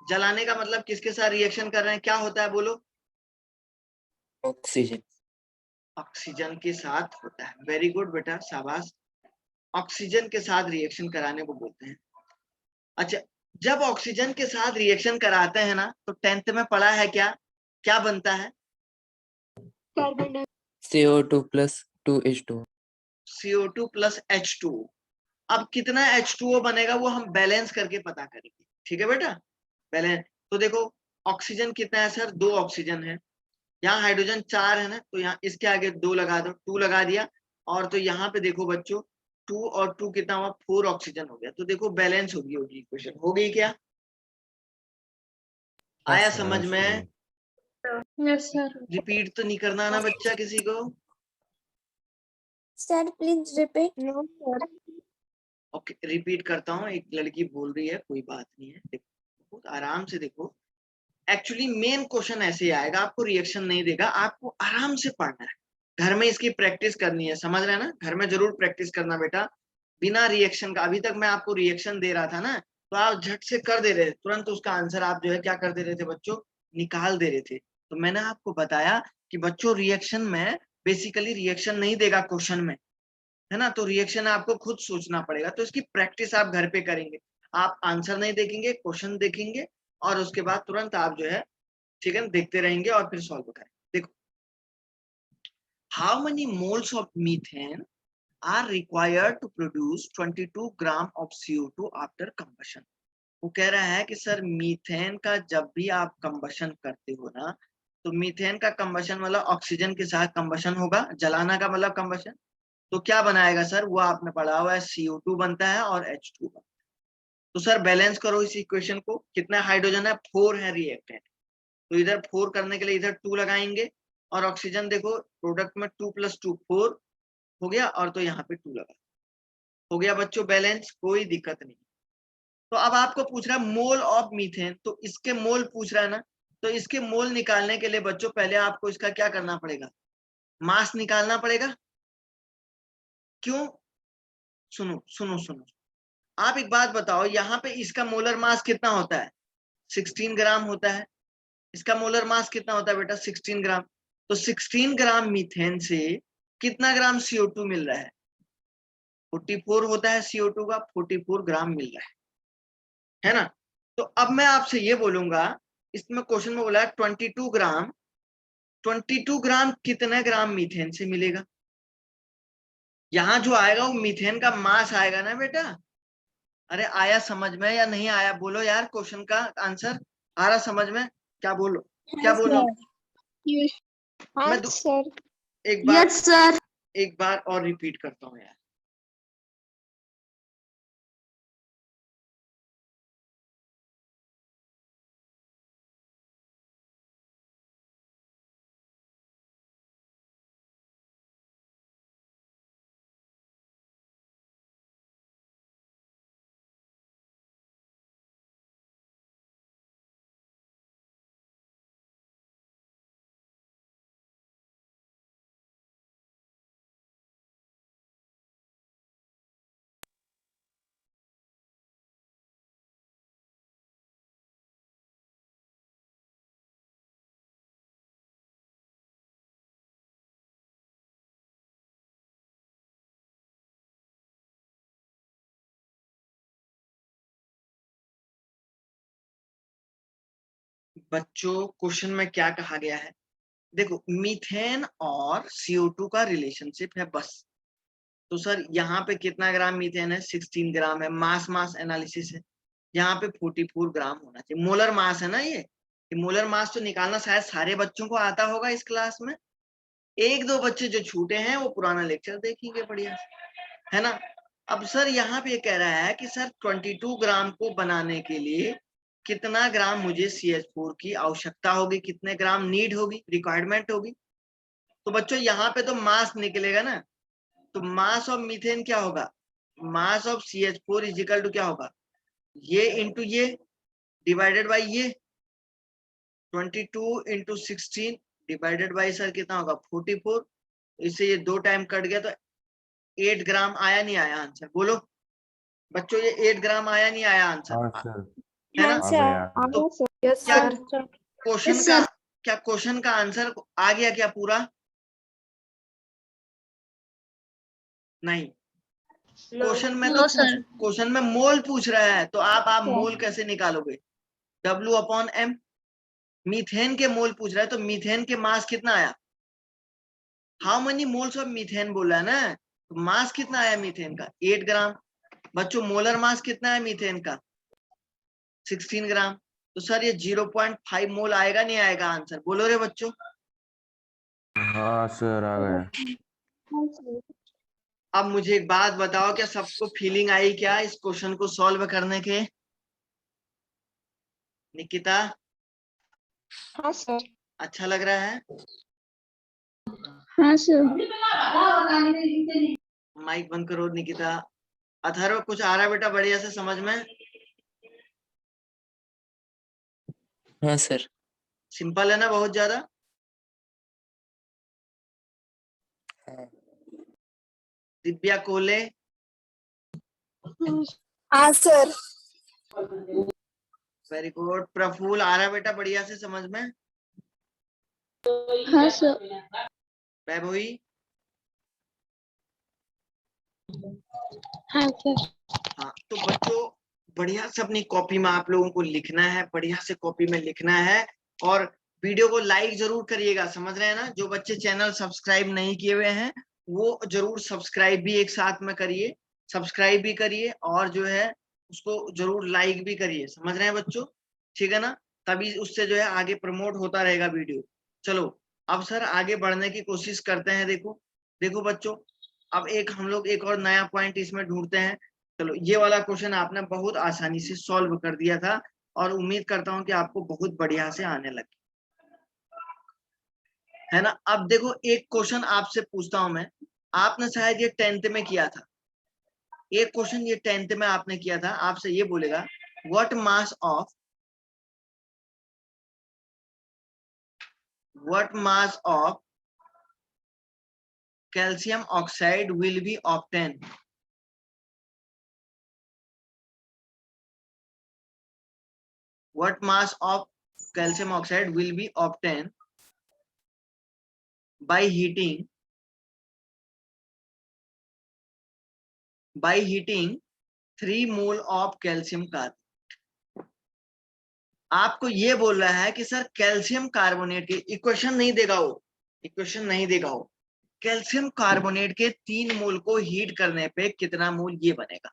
जलाने का मतलब किसके साथ रिएक्शन कर रहे हैं, क्या होता है बोलो? ऑक्सीजन। ऑक्सीजन के साथ होता है। वेरी गुड बेटा, शाबाश। ऑक्सीजन के साथ रिएक्शन कराने को बोलते हैं। अच्छा, जब ऑक्सीजन के साथ रिएक्शन कराते हैं ना, तो 10th में पढ़ा है क्या, क्या बनता है? CO2 plus 2H2। CO2 plus H2O। अब कितना H2O बनेगा वो हम बैलेंस करके पता करेंगे, ठीक है बेटा? बैलेंस तो देखो, ऑक्सीजन कितना है सर? 2 ऑक्सीजन है, यहाँ हाइड्रोजन 4 है ना, तो यहाँ इसके आगे 2 लगा दो, 2 लगा दिया। और तो यहाँ पे देखो बच्चों 2 और 2 कितना हुआ? 4 ऑक्सीजन हो गया। तो देखो बैलेंस होगी इक्वेशन, हो गई क्या? आया समझ में? Yes sir. रिपीट तो नहीं करना ना बच्चा किसी को। Sir please repeat. No sir. Okay, repeat करता हूँ। एक लड़की बोल रही है, कोई बात नहीं है, देखो बहुत आराम से देखो। एक्चुअली मेन क्वेश्चन ऐसे आएगा, आपको रिएक्शन नहीं देगा, आपको आराम से पढ़ना है, घर में इसकी प्रैक्टिस करनी है, समझ रहे हैं ना? घर में जरूर प्रैक्टिस करना बेटा, बिना रिएक्शन का। अभी तक मैं आपको रिएक्शन दे रहा था ना, तो आप झट से कर दे रहे थे, तुरंत उसका आंसर आप जो है क्या कर दे रहे थे बच्चों? निकाल दे रहे थे। तो मैंने आपको बताया कि बच्चों रिएक्शन में बेसिकली रिएक्शन नहीं देगा क्वेश्चन में, है ना, तो रिएक्शन आपको खुद सोचना पड़ेगा। तो इसकी प्रैक्टिस आप घर पे करेंगे, आप आंसर नहीं देखेंगे, क्वेश्चन देखेंगे, और उसके बाद तुरंत आप जो है, ठीक है, देखते रहेंगे और फिर सॉल्व करेंगे। देखो, how many moles of methane are required to produce 22 gram of CO2 after combustion. वो कह रहा है कि सर मीथेन का जब भी आप कंबशन करते हो ना, तो मीथेन का कंबशन मतलब ऑक्सीजन के साथ कंबशन होगा, जलाना का मतलब कंबशन, तो क्या बनाएगा सर? वो आपने पढ़ा हुआ है, CO2 बनता है और H2 बनता है। तो सर बैलेंस करो इस इक्वेशन को, कितना हाइड्रोजन है? 4 है रिएक्टेंट, तो इधर 4 करने के लिए इधर 2 लगाएंगे, और ऑक्सीजन देखो प्रोडक्ट में 2 + 2 4 हो गया, और तो यहाँ पे 2 लगा, हो गया बच्चों बैलेंस, कोई दिक्कत नहीं। तो अब आपको पूछ रहा है मोल ऑफ मीथेन, तो इसके मोल पूछ रहा है ना, तो इसके मोल निकालने के लिए बच्चों पहले आपको इसका क्या करना पड़ेगा? मास निकालना पड़ेगा। क्यों? सुनो सुनो सुनो, आप एक बात बताओ, यहाँ पे इसका मोलर मास कितना होता है? 16 ग्राम होता है। इसका मोलर मास कितना होता है बेटा? 16 ग्राम। तो 16 ग्राम मीथेन से कितना ग्राम CO2 मिल रहा है? 44 होता है CO2 का, 44 ग्राम मिल रहा है ना? तो अब मैं आपसे ये बोलूंगा, इसमें क्वेश्चन में बोला है 22 ग्राम, 22 ग्राम कितने ग्राम मीथेन से मिलेगा? यहाँ जो आएगा वो मीथेन का मास आएगा ना बेटा। अरे आया समझ में या नहीं आया? बोलो यार, क्वेश्चन का आंसर आ रहा समझ में? क्या बोलो, क्या बोलो? मैं सर। एक बार, यस सर। एक बार और रिपीट करता हूँ यार। बच्चों क्वेश्चन में क्या कहा गया है, देखो मीथेन और CO2 का रिलेशनशिप है बस। तो सर यहाँ पे कितना ग्राम मीथेन है, 16 ग्राम है। मास एनालिसिस है, यहाँ पे 44 ग्राम होना चाहिए। मोलर मास है ना ये मोलर मास तो निकालना शायद सारे बच्चों को आता होगा इस क्लास में। एक दो बच्चे जो छूटे हैं वो पुराना लेक्चर देखेंगे बढ़िया से, है ना। अब सर यहाँ पे कह रहा है कि सर 22 ग्राम को बनाने के लिए कितना ग्राम मुझे CH4 की आवश्यकता होगी, कितने ग्राम नीड होगी, रिक्वायरमेंट होगी। तो बच्चों यहाँ पे तो मास निकलेगा ना, तो मास ऑफ मीथेन क्या होगा, mass of CH4 is equal to क्या होगा, ये इंटू ये डिवाइडेड बाई ये 22 इंटू 16 डिवाइडेड बाई सर कितना होगा 44। इससे ये 2 टाइम कट गया तो 8 ग्राम आया नहीं आया आंसर, बोलो बच्चों ये 8 ग्राम आया नहीं आया आंसर, हाँ सर, है ना। हाँ आ सर। गया। तो यस क्या सर। क्वेश्चन का क्या क्वेश्चन का आंसर आ गया क्या पूरा, नहीं। क्वेश्चन में तो क्वेश्चन में मोल पूछ रहा है, तो आप मोल कैसे निकालोगे, W/M। मीथेन के मोल पूछ रहा है, तो मीथेन के मास कितना आया, how many moles of methane बोला है ना, तो मास कितना आया मीथेन का 8 ग्राम। बच्चों मोलर मास कितना है मीथेन का 16 ग्राम। तो सर ये 0.5 मोल आएगा नहीं आएगा आंसर, बोलो रे बच्चों। हाँ सर, आ गया। अब मुझे एक बात बताओ, क्या सबको फीलिंग आई क्या इस क्वेश्चन को सॉल्व करने के, निकिता हाँ सर। अच्छा लग रहा है, हाँ सर। माइक बंद करो निकिता। अथर्व कुछ आ रहा है बेटा बढ़िया से समझ में, हाँ सर। सिंपल है ना बहुत ज्यादा। हाँ। दिव्या कोले, हाँ सर। Very good. प्रफुल्ल आ रहा है बेटा बढ़िया से समझ में। हाँ सर। वैभवी, हाँ सर। हाँ। तो बच्चों बढ़िया से अपनी कॉपी में आप लोगों को लिखना है, बढ़िया से कॉपी में लिखना है, और वीडियो को लाइक जरूर करिएगा, समझ रहे हैं ना। जो बच्चे चैनल सब्सक्राइब नहीं किए हुए हैं वो जरूर सब्सक्राइब भी एक साथ में करिए, सब्सक्राइब भी करिए, और जो है उसको जरूर लाइक भी करिए, समझ रहे हैं बच्चों, ठीक है ना। तभी उससे जो है आगे प्रमोट होता रहेगा वीडियो। चलो अब सर आगे बढ़ने की कोशिश करते हैं। देखो देखो बच्चों, अब हम लोग एक और नया पॉइंट इसमें ढूंढते हैं। चलो ये वाला क्वेश्चन आपने बहुत आसानी से सॉल्व कर दिया था, और उम्मीद करता हूं कि आपको बहुत बढ़िया से आने लगे, है ना। अब देखो एक क्वेश्चन आपसे पूछता हूं मैं, आपने शायद ये 10th में किया था, एक क्वेश्चन ये 10th में आपने किया था। आपसे ये बोलेगा what mass of calcium oxide will be obtain, what mass of calcium oxide will be obtained by heating 3 mole of calcium carbonate। आपको ये बोल रहा है कि सर कैल्शियम कार्बोनेट के, इक्वेशन नहीं देगा वो, इक्वेशन नहीं देगा वो, कैल्शियम कार्बोनेट के 3 मोल को हीट करने पे कितना मोल ये बनेगा।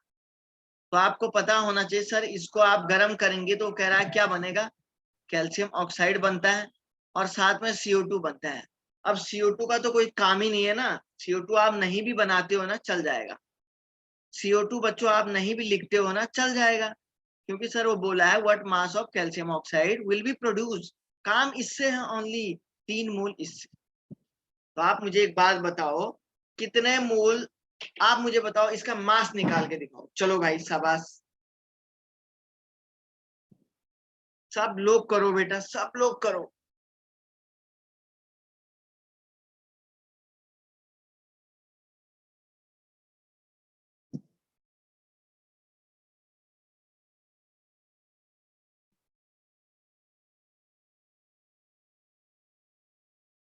तो आपको पता होना चाहिए सर, इसको आप गर्म करेंगे तो कह रहा है क्या बनेगा, कैल्शियम ऑक्साइड बनता है, और साथ में CO2 बनता है। अब CO2 का तो कोई काम ही नहीं है ना, CO2 आप नहीं भी बनाते हो ना चल जाएगा, CO2 बच्चों आप नहीं भी लिखते हो ना चल जाएगा, क्योंकि सर वो बोला है what mass of calcium oxide will be produce, काम इससे है ओनली 3 मोल इससे। तो आप मुझे एक बात बताओ, कितने मोल, आप मुझे बताओ इसका मास निकाल के दिखाओ। चलो भाई शाबाश, सब लोग करो बेटा, सब लोग करो।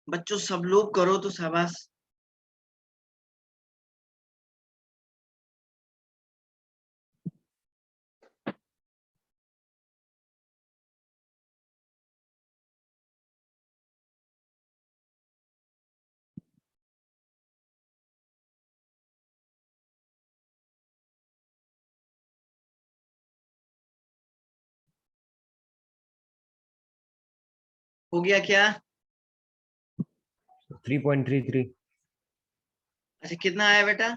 बच्चों सब लोग करो तो शाबाश। हो गया क्या? 3.33। अच्छा कितना आया बेटा?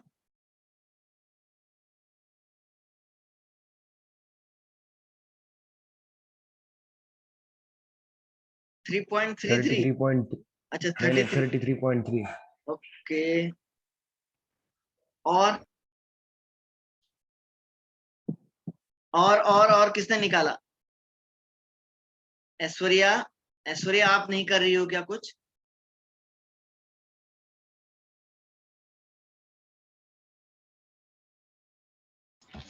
3.33। 33 पॉइंट अच्छा नहीं नहीं 33। 33.3। ओके। और और किसने निकाला? ऐश्वर्या। ऐश्वर्या आप नहीं कर रही हो क्या कुछ?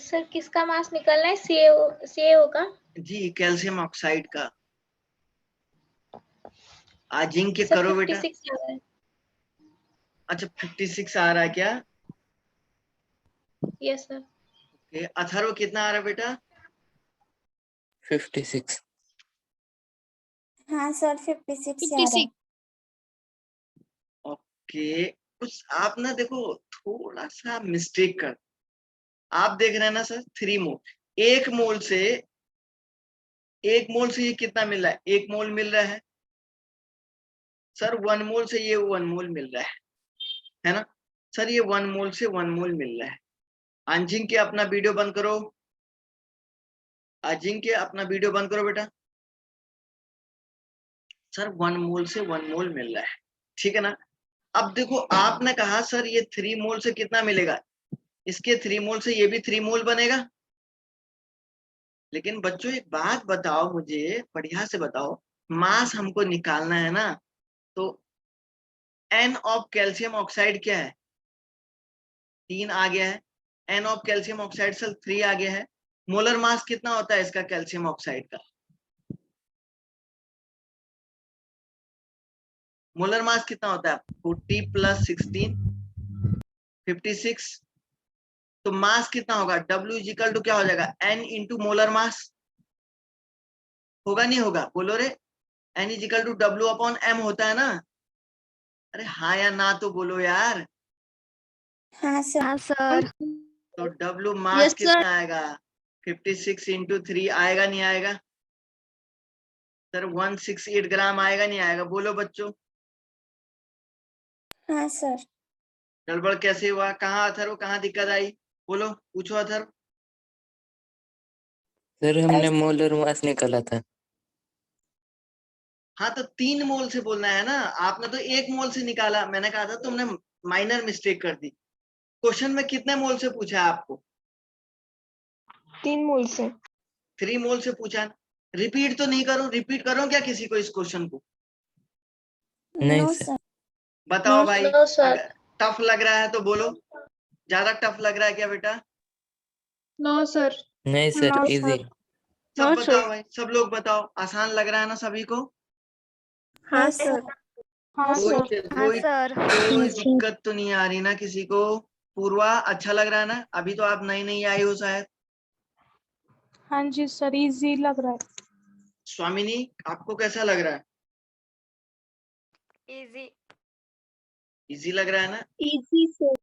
सर किसका मास निकलना है? CaO का? जी कैल्शियम ऑक्साइड का। आज जिंक के सर करो बेटा। 56 आ रहा है। अच्छा 56 आ रहा है क्या? Yes sir. ओके अथर्व कितना आ रहा है बेटा? 56। हाँ सर 56 आ रहा है। ओके कुछ आप ना देखो थोड़ा सा मिस्टेक कर। आप देख रहे हैं ना सर 3 मोल। एक मोल से ये कितना मिल रहा है? 1 मोल मिल रहा है सर। 1 मोल से ये 1 मोल मिल रहा है ना सर? ये 1 मोल से 1 मोल मिल रहा है। अंजिंग के अपना वीडियो बंद करो। अजिंक्य अपना वीडियो बंद करो बेटा। सर 1 मोल से 1 मोल मिल रहा है, ठीक है ना? अब देखो आपने कहा सर ये 3 मोल से कितना मिलेगा? इसके 3 मोल से ये भी 3 मोल बनेगा। लेकिन बच्चों एक बात बताओ मुझे, बढ़िया से बताओ, मास हमको निकालना है ना, तो एन ऑफ कैल्शियम ऑक्साइड क्या है? 3 आ गया है। N of calcium oxide sir 3 आ गया है। मोलर मास कितना होता है इसका कैल्शियम ऑक्साइड का? मोलर मास कितना होता है? 40 + 16 56। तो मास कितना होगा? W इजिकल टू क्या हो जाएगा? N into molar mass. होगा नहीं होगा? बोलो रे। N इजिकल टू W/M होता है ना? अरे हाँ या ना तो बोलो यार। हाँ सर। हाँ सर। तो W मास यस सर। कितना आएगा? 56 इंटू 3 आएगा नहीं आएगा? सर 168 ग्राम आएगा नहीं आएगा? बोलो बच्चों। हाँ सर। गड़बड़ कैसे हुआ? कहाँ अथर्व, कहाँ दिक्कत आई? बोलो, पूछो अथर्व। सर हमने मोलर मास निकाला था। हाँ तो 3 मोल से बोलना है ना, आपने तो 1 मोल से निकाला। मैंने कहा था तुमने माइनर मिस्टेक कर दी। क्वेश्चन में कितने मोल से पूछा है आपको? 3 मोल से। 3 मोल से पूछा है। रिपीट तो नहीं करूं? रिपीट करूं क्या किसी को इस क्वेश्चन को? नहीं नो सर। सर। बताओ भाई। No sir. अगर टफ लग रहा है तो बोलो। ज्यादा टफ लग रहा है क्या बेटा? No sir. नहीं सर, नो इजी। सर। सब बताओ भाई, सब लोग बताओ। आसान लग रहा है ना सभी को? हाँ सर। हाँ कोई सर। हाँ कोई सर। कोई दिक्कत तो नहीं आ रही ना किसी को? पूर्वा अच्छा लग रहा है ना? अभी तो आप नई नई आई हो शायद। हाँ जी सर इजी लग रहा है। स्वामिनी आपको कैसा लग रहा है? इजी। इजी लग रहा है ना? Easy sir.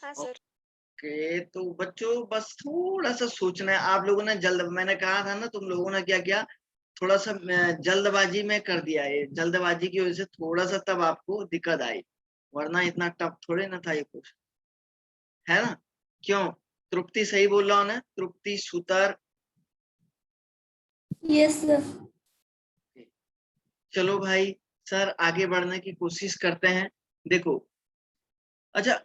हाँ सर। ओके तो बच्चों बस थोड़ा सा सोचना है आप लोगों ने। जल्द मैंने कहा था ना, तुम लोगों ने क्या किया? थोड़ा सा जल्दबाजी में कर दिया। ये जल्दबाजी की वजह से थोड़ा सा तब आपको दिक्कत आई, वरना इतना टफ थोड़े ना था ये क्वेश्चन, है ना? क्यों? तृप्ति सही बोल रहा हूं ना? तृप्ति, सुतर। Yes sir. चलो भाई, सर आगे बढ़ने की कोशिश करते हैं। देखो अच्छा,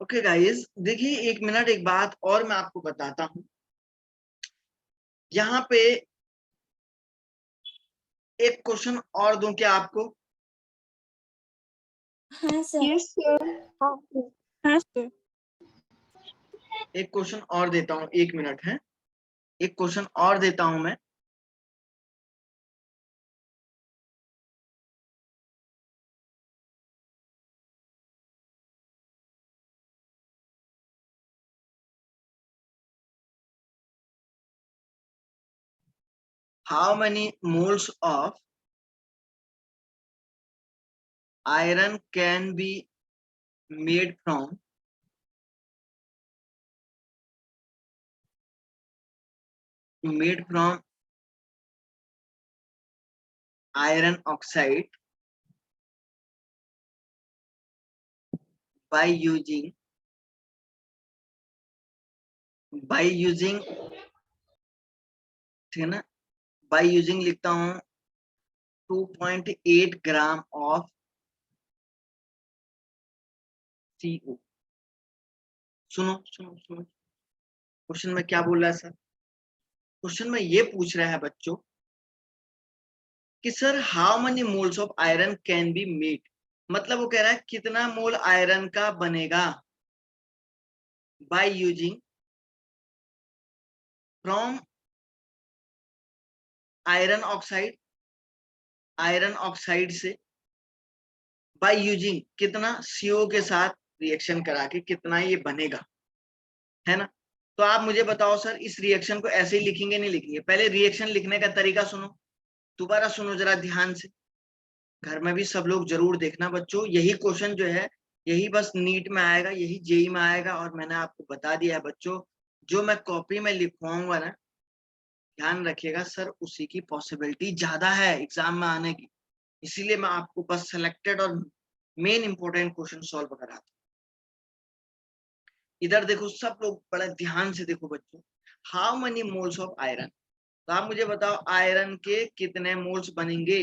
ओके गाइस, देखिए 1 मिनट, एक बात और मैं आपको बताता हूं। यहाँ पे एक क्वेश्चन और दूं क्या आपको? हाँ सर। Yes sir. हाँ सर। एक क्वेश्चन और देता हूं, 1 मिनट है। एक क्वेश्चन और देता हूं मैं। How many moles of iron can be made from made from iron oxide by using ठीक है ना, by using लिखता हूं 2.8 ग्राम ऑफ CO। सुनो सुनो सुनो, क्वेश्चन में क्या बोल रहा है सर? क्वेश्चन में ये पूछ रहा है बच्चों कि sir how many moles of iron can be made, मतलब वो कह रहा है कितना मोल आयरन का बनेगा by using from iron oxide से बाय यूजिंग कितना CO के साथ रिएक्शन करा के कितना ये बनेगा, है ना। तो आप मुझे बताओ सर इस रिएक्शन को ऐसे ही लिखेंगे नहीं लिखेंगे? पहले रिएक्शन लिखने का तरीका सुनो, दोबारा सुनो जरा ध्यान से, घर में भी सब लोग जरूर देखना बच्चों। यही क्वेश्चन जो है यही बस नीट में आएगा, यही जेई में आएगा, और मैंने आपको बता दिया है बच्चों जो मैं कॉपी में लिखवाऊंगा ना, ध्यान रखिएगा सर उसी की पॉसिबिलिटी ज्यादा है एग्जाम में आने की, इसीलिए मैं आपको बस सिलेक्टेड और मेन इंपॉर्टेंट क्वेश्चन सॉल्व कराता हूं। इधर देखो सब लोग बड़ा ध्यान से देखो बच्चों, how many moles of iron, तो आप मुझे बताओ आयरन के कितने मोल्स बनेंगे,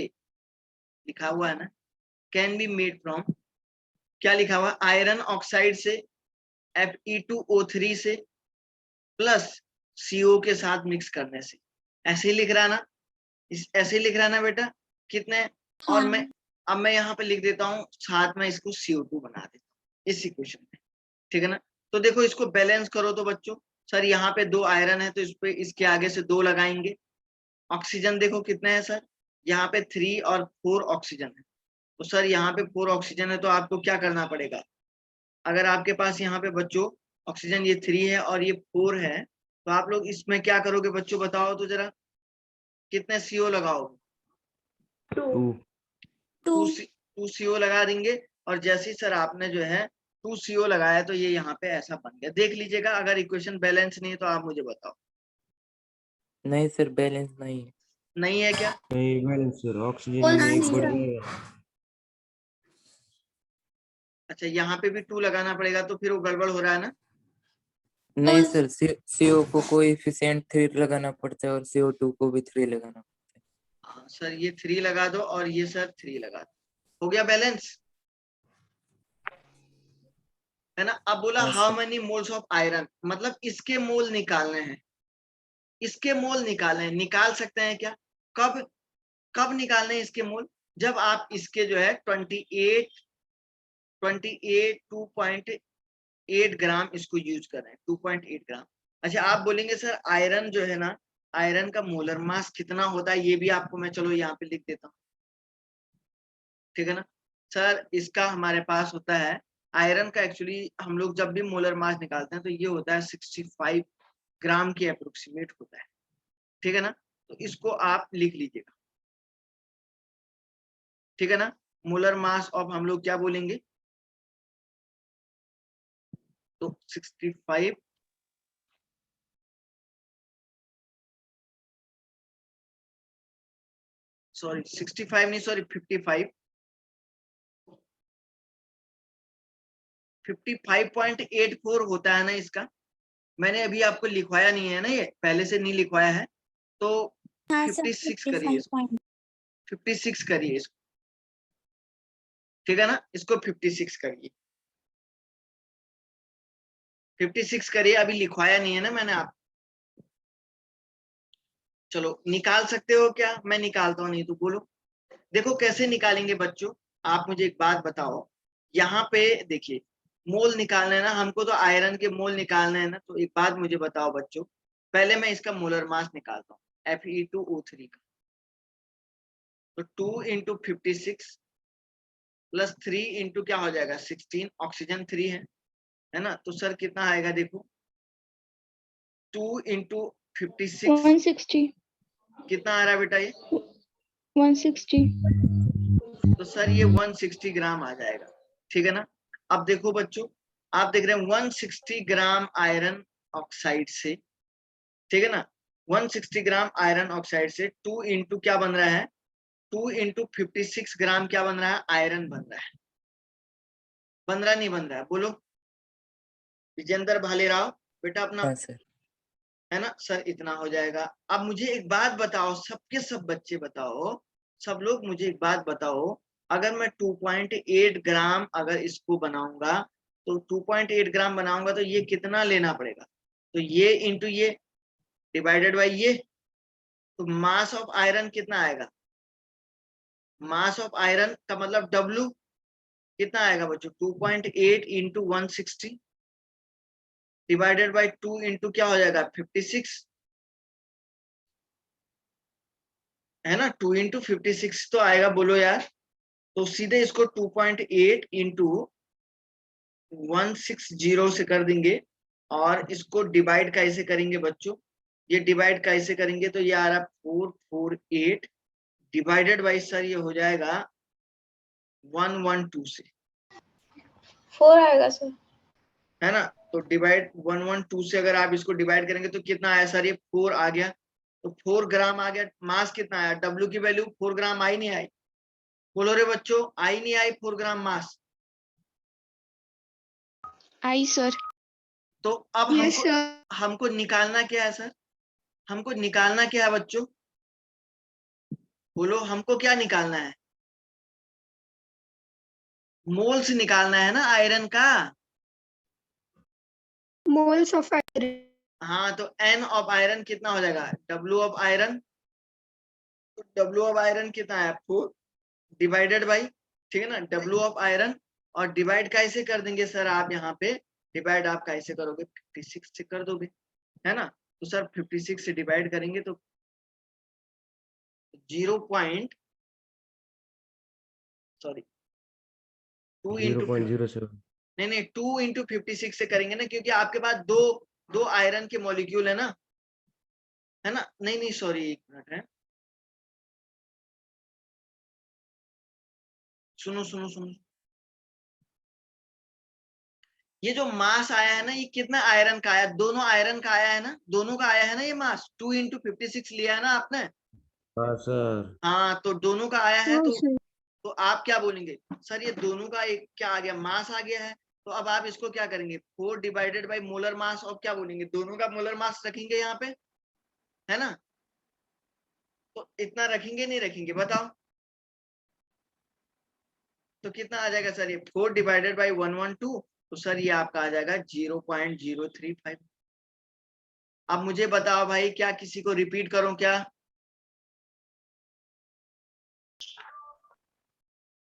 लिखा हुआ है ना, कैन बी मेड फ्रॉम, क्या लिखा हुआ, आयरन ऑक्साइड से Fe2O3 से प्लस CO के साथ मिक्स करने से, ऐसे ही लिख रहा ना, ऐसे ही लिख रहा ना बेटा, कितने, और मैं अब मैं यहाँ पे लिख देता हूँ साथ में इसको CO2 बना देता हूँ इस इक्वेशन में, ठीक है ना। तो देखो इसको बैलेंस करो तो बच्चों, सर यहाँ पे 2 आयरन है तो इस पे इसके आगे से 2 लगाएंगे, ऑक्सीजन देखो कितने हैं सर, यहाँ पे 3 और 4 ऑक्सीजन है, तो सर यहाँ पे 4 ऑक्सीजन है तो आपको क्या करना पड़ेगा, अगर आपके पास यहाँ पे बच्चों ऑक्सीजन ये 3 है और ये 4 है, तो आप लोग इसमें क्या करोगे बच्चों बताओ तो जरा, कितने CO लगाओगे? 2 CO लगा देंगे, और जैसे ही सर आपने जो है 2 CO लगाया तो ये यहाँ पे ऐसा बन गया, देख लीजिएगा। अगर इक्वेशन बैलेंस नहीं है तो आप मुझे बताओ। नहीं सर बैलेंस नहीं है। नहीं है क्या? नहीं बैलेंस सर, ऑक्सीजन में एक बढ़ जाएगा। अच्छा यहाँ पे भी 2 लगाना पड़ेगा तो फिर वो गड़बड़ हो रहा है ना। नहीं सर CO को कोएफिशिएंट 3 लगाना पड़ता है और CO2 को भी 3 लगाना पड़ता है। हाँ सर ये 3 लगा दो और ये सर 3 लगा दो, हो गया बैलेंस, है ना। अब बोला हाँ how sir. Many moles of iron, मतलब इसके मोल निकालने हैं, इसके मोल निकालने हैं, निकाल सकते हैं क्या, कब कब निकालने हैं इसके मोल, जब आप इसके जो है 2.8 ग्राम इसको यूज कर रहे हैं, 2.8 ग्राम। अच्छा आप बोलेंगे सर आयरन जो है ना, आयरन का मोलर मास कितना होता है, ये भी आपको मैं चलो यहाँ पे लिख देता हूँ, ठीक है ना। सर इसका हमारे पास होता है आयरन का, एक्चुअली हम लोग जब भी मोलर मास निकालते हैं तो ये होता है 65 ग्राम के अप्रोक्सीमेट होता है, ठीक है ना। तो इसको आप लिख लीजिएगा, ठीक है ना। मोलर मास ऑफ हम लोग क्या बोलेंगे, तो 65 सॉरी 65 नहीं सॉरी 55.84 होता है ना इसका, मैंने अभी आपको लिखवाया नहीं है ना, ये पहले से नहीं लिखवाया है, तो 56 करिए, 56 करिए इसको, ठीक है ना, इसको 56 करिए, 56 करिए, अभी लिखवाया नहीं है ना मैंने आप, चलो निकाल सकते हो क्या, मैं निकालता हूँ नहीं तो बोलो। देखो कैसे निकालेंगे बच्चों, आप मुझे एक बात बताओ, यहाँ पे देखिए मोल निकालना है ना हमको, तो आयरन के मोल निकालना है ना, तो एक बात मुझे बताओ बच्चों, पहले मैं इसका मोलर मास निकालता हूँ Fe2O3 का, तो 2 इंटू 56 प्लस 3 इंटू क्या हो जाएगा 16, ऑक्सीजन 3 है ना, तो सर कितना आएगा देखो 2 इंटू 56 160 कितना आ रहा है बेटा ये, 160 तो सर ये 160 ग्राम आ जाएगा, ठीक है ना। अब देखो बच्चों आप देख रहे हैं 160 ग्राम आयरन ऑक्साइड से, ठीक है ना, 160 ग्राम आयरन ऑक्साइड से 2 इंटू क्या बन रहा है, 2 इंटू 56 ग्राम क्या बन रहा है, आयरन बन रहा है। बन रहा नहीं बन रहा है, बोलो विजेंद्र भालेराव बेटा अपना, हाँ सर। है ना सर, इतना हो जाएगा। अब मुझे एक बात बताओ, सबके सब बच्चे बताओ, सब लोग मुझे एक बात बताओ, अगर मैं 2.8 ग्राम अगर इसको बनाऊंगा, तो 2.8 ग्राम बनाऊंगा तो ये कितना लेना पड़ेगा, तो ये इंटू ये डिवाइडेड बाई ये, तो मास ऑफ आयरन कितना आएगा, मास ऑफ आयरन का मतलब W कितना आएगा बच्चों, 2.8 इंटू 160 डिवाइडेड बाई 2 इंटू क्या हो जाएगा 56, है ना, 2 इंटू 56 तो आएगा, बोलो यार। तो सीधे इसको 2.8 इंटू 160 से कर देंगे, और इसको डिवाइड कैसे करेंगे बच्चों, ये डिवाइड कैसे करेंगे, तो ये आ रहा 448 डिवाइडेड बाई सर ये हो जाएगा 112 से, 4 आएगा सर। है ना। तो डिवाइड 112 से अगर आप इसको डिवाइड करेंगे तो कितना आया सर, ये 4 आ गया, तो 4 ग्राम आ गया। मास कितना आया, W की वैल्यू 4 ग्राम आई नहीं आई, बोलो रे बच्चों, आई नहीं आई 4 ग्राम मास। आई सर। तो अब हमको निकालना क्या है सर, हमको निकालना क्या है बच्चों, बोलो हमको क्या निकालना है, मोल्स निकालना है ना आयरन का। Moles of iron. हाँ, तो N ऑफ आयरन कितना हो जाएगा, W ऑफ आयरन, तो W ऑफ आयरन कितना है 4 डिवाइडेड बाई, ठीक है ना, W ऑफ आयरन, और डिवाइड कैसे कर देंगे सर आप, यहाँ पे डिवाइड आप कैसे करोगे, 56 से कर दोगे, है ना। तो सर 56 से डिवाइड करेंगे तो 2 इंटू 0.07 नहीं 2 इंटू 56 से करेंगे ना, क्योंकि आपके पास दो आयरन के मॉलिक्यूल है ना, है ना। नहीं सॉरी, एक मिनट है, सुनो, ये जो मास आया है ना, ये कितना आयरन का आया, दोनों आयरन का आया है ना, दोनों का आया है ना ये मास, 2 इंटू 56 लिया है ना आपने। हाँ सर। हाँ, तो दोनों का आया है, हाँ सर। तो आप क्या बोलेंगे सर, ये दोनों का एक क्या आ गया, मास आ गया है। तो अब आप इसको क्या करेंगे, 4 डिवाइडेड बाई मोलर मास, और क्या बोलेंगे, दोनों का मोलर मास रखेंगे यहाँ पे, है ना। तो इतना रखेंगे नहीं रखेंगे बताओ, तो कितना आ जाएगा सर, ये 4 डिवाइडेड बाई 112, तो सर ये आपका आ जाएगा 0.035। अब मुझे बताओ भाई, क्या किसी को रिपीट करूं क्या,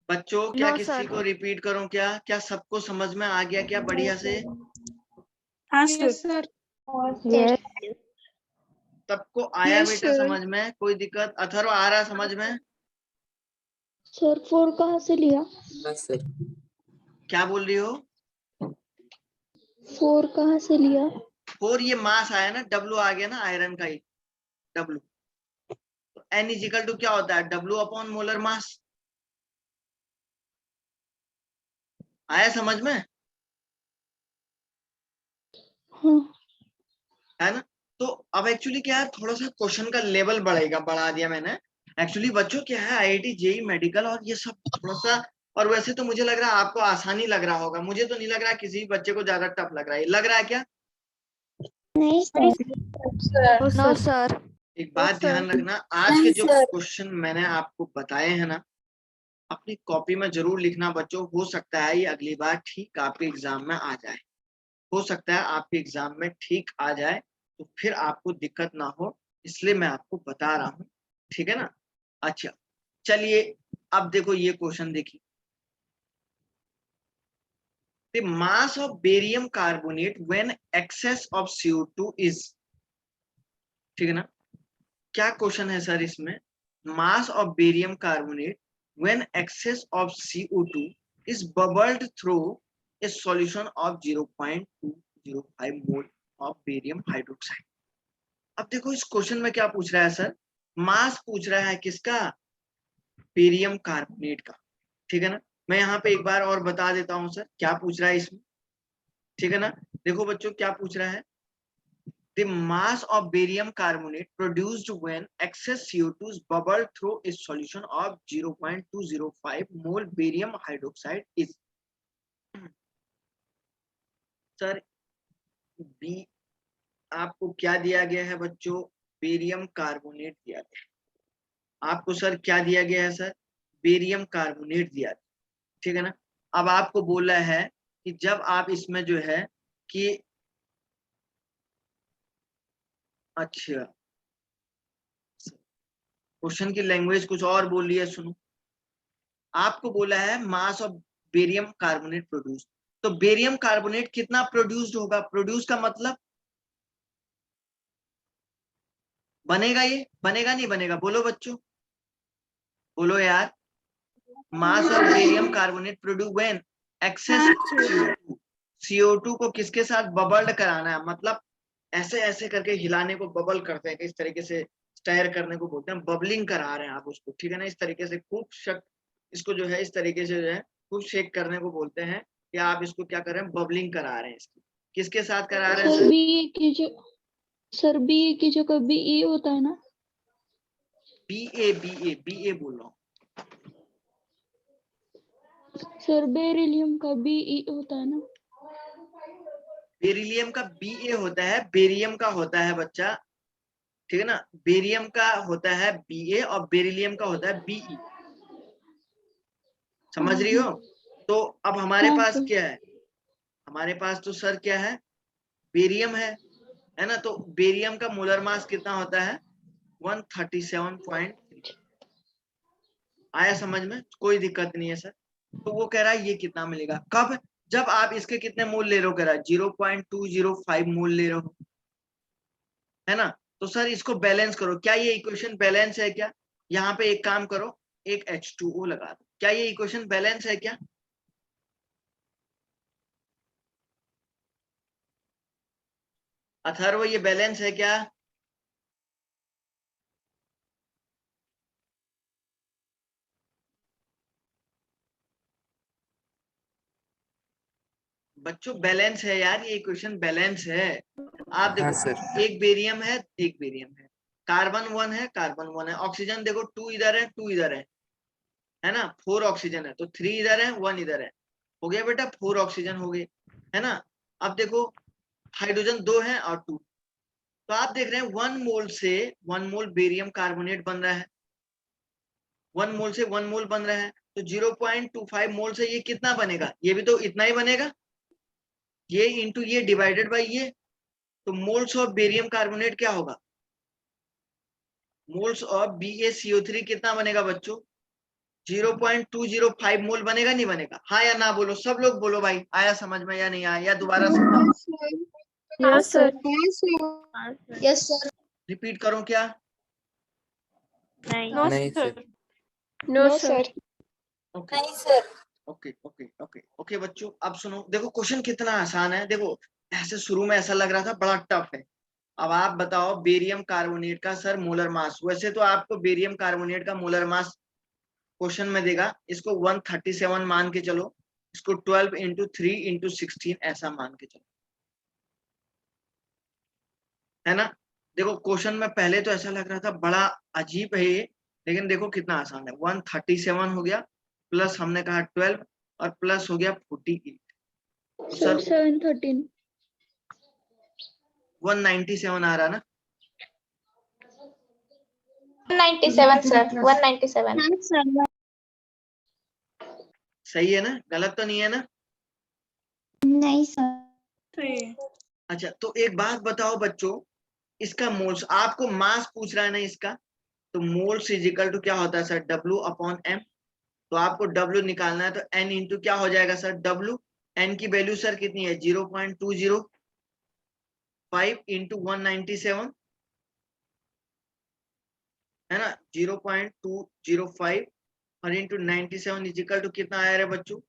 बच्चों क्या किसी को रिपीट करूं क्या, क्या सबको समझ में आ गया क्या बढ़िया से, हाँ सर। यस सबको आया Yes, बेटा sir. समझ में, कोई दिक्कत, अथर्व आ रहा समझ में, सर 4 कहाँ से लिया? हाँ सर। क्या बोल रही हो, 4 कहाँ से लिया? 4 ये मास आया ना, W आ गया ना आयरन का ही, W, तो N इजिकल टू क्या होता है, W अपॉन मोलर मास, आया समझ में, हाँ है ना। तो अब एक्चुअली क्या है, थोड़ा सा क्वेश्चन का लेवल बढ़ा दिया मैंने। एक्चुअली बच्चों क्या है, IIT JEE मेडिकल और ये सब थोड़ा सा, और वैसे तो मुझे लग रहा है आपको आसानी लग रहा होगा, मुझे तो नहीं लग रहा किसी बच्चे को ज्यादा टफ लग रहा है, लग रहा है क्या, नहीं सर। No sir. एक बात ध्यान रखना, आज के जो क्वेश्चन मैंने आपको बताए हैं ना, अपनी कॉपी में जरूर लिखना बच्चों, हो सकता है ये अगली बार ठीक आपके एग्जाम में आ जाए, हो सकता है आपके एग्जाम में ठीक आ जाए, तो फिर आपको दिक्कत ना हो, इसलिए मैं आपको बता रहा हूँ, ठीक है ना। अच्छा चलिए, अब देखो ये क्वेश्चन देखिए, the mass of barium carbonate when excess of CO2 is, ठीक है ना। क्या क्वेश्चन है सर इसमें, mass of barium carbonate when excess of CO2 is bubbled through a solution of 0.205 mole of barium hydroxide. अब देखो इस क्वेश्चन में क्या पूछ रहा है सर, मास पूछ रहा है किसका, बेरियम कार्बोनेट का, ठीक है ना। मैं यहाँ पे एक बार और बता देता हूँ सर क्या पूछ रहा है इसमें, ठीक है ना। देखो बच्चों क्या पूछ रहा है, the mass of barium carbonate produced when excess CO2 is bubbled through a solution of 0.205 mole barium hydroxide is. Sir B आपको क्या दिया गया है बच्चों? बेरियम कार्बोनेट दिया गया है आपको। सर क्या दिया गया है? सर बेरियम कार्बोनेट दिया गया, ठीक है ना। अब आपको बोला है कि जब आप इसमें जो है कि अच्छा क्वेश्चन की लैंग्वेज कुछ और बोल रही है, सुनो। आपको बोला है मास ऑफ बेरियम कार्बोनेट प्रोड्यूस, तो बेरियम कार्बोनेट कितना प्रोड्यूस्ड होगा? प्रोड्यूस का मतलब बनेगा, ये बनेगा नहीं बनेगा? बोलो बच्चों, बोलो यार। Mass of barium carbonate produce when excess CO2 को किसके साथ बबल्ड कराना है, मतलब ऐसे ऐसे करके हिलाने को बबल करते हैं, इस तरीके से स्टायर करने को बोलते हैं, बबलिंग करा रहे हैं आप उसको, ठीक है ना। इस तरीके से खूब शक इसको जो है इस तरीके से जो है खूब शेक करने को बोलते हैं कि आप इसको क्या कर रहे हैं? बबलिंग करा रहे हैं। इसकी किसके साथ करा रहे हैं? सर बी की जगह बी ई होता है ना? बी ए बोल रहा हूँ सर बेरिलियम का बी ई होता है ना? बेरिलियम का Ba होता है, बेरियम का होता है बच्चा, ठीक है ना। बेरियम का होता है Ba और बेरिलियम का होता है Be। समझ रही हो? तो अब हमारे हाँ, पास सर। क्या है? हमारे पास तो सर क्या है? बेरियम है ना। तो बेरियम का मोलर मास कितना होता है? 137.3। आया समझ में? कोई दिक्कत नहीं है सर। तो वो कह रहा है ये कितना मिलेगा कब? जब आप इसके कितने मोल ले रहे हो? कह रहा है 0.205 मोल ले रहे हो, है ना। तो सर इसको बैलेंस करो। क्या ये इक्वेशन बैलेंस है क्या? यहाँ पे एक काम करो, एक H2O लगा दो। क्या ये इक्वेशन बैलेंस है क्या? अथर्व ये बैलेंस है क्या? बच्चों बैलेंस है यार, ये इक्वेशन बैलेंस है। आप देखो हाँ सर। एक बेरियम है, एक बेरियम है, कार्बन 1 है, कार्बन 1 है, ऑक्सीजन देखो 2 इधर है, 2 इधर है ना। 4 ऑक्सीजन है, तो 3 इधर है, 1 इधर है। हो गया बेटा, 4 ऑक्सीजन हो गए, है ना। अब देखो हाइड्रोजन 2 है और 2, तो आप देख रहे हैं 1 मोल से 1 मोल बेरियम कार्बोनेट बन रहा है, 1 मोल से 1 मोल बन रहा है। तो 0.25 मोल से ये कितना बनेगा? ये भी तो इतना ही बनेगा, ये इंटू ये डिवाइडेड बाई ये। तो मोल्स ऑफ बेरियम कार्बोनेट क्या होगा? मोल्स ऑफ BaCO3 कितना बनेगा बच्चों? 0.205 मोल बनेगा, नहीं बनेगा? हाँ या ना बोलो, सब लोग बोलो भाई। आया समझ में या नहीं आया, या दोबारा से yes sir. Yes sir. Repeat करूं क्या? नो नहीं sir. Sir. No sir. Okay नहीं sir. Okay okay okay okay बच्चों, अब सुनो। देखो क्वेश्चन कितना आसान है। देखो ऐसे शुरू में ऐसा लग रहा था बड़ा टफ है। अब आप बताओ बेरियम कार्बोनेट का सर मोलर मास। वैसे तो आपको बेरियम कार्बोनेट का मोलर मास क्वेश्चन में देगा, इसको 137 मान के चलो, इसको 12 इंटू 3 इंटू 16 ऐसा मान के चलो, है ना। देखो क्वेश्चन में पहले तो ऐसा लग रहा था बड़ा अजीब है ये, लेकिन देखो कितना आसान है। 137 हो गया, प्लस हमने कहा 12 और प्लस हो गया 48, तो सर सर 713। 197 आ रहा ना? 197 सर। 197। सही है ना? गलत तो नहीं है ना? नहीं सर। अच्छा तो एक बात बताओ बच्चों, इसका मोल्स, आपको मास पूछ रहा है ना इसका, तो मोल्स इज इक्वल टू क्या होता है सर? W/M। तो आपको W निकालना है, तो N इंटू क्या हो जाएगा सर? W। N की वैल्यू सर कितनी है? 0.205 इंटू 197, है ना। 0.205 और इंटू 97 इज इक्वल टू कितना आया रे बच्चों?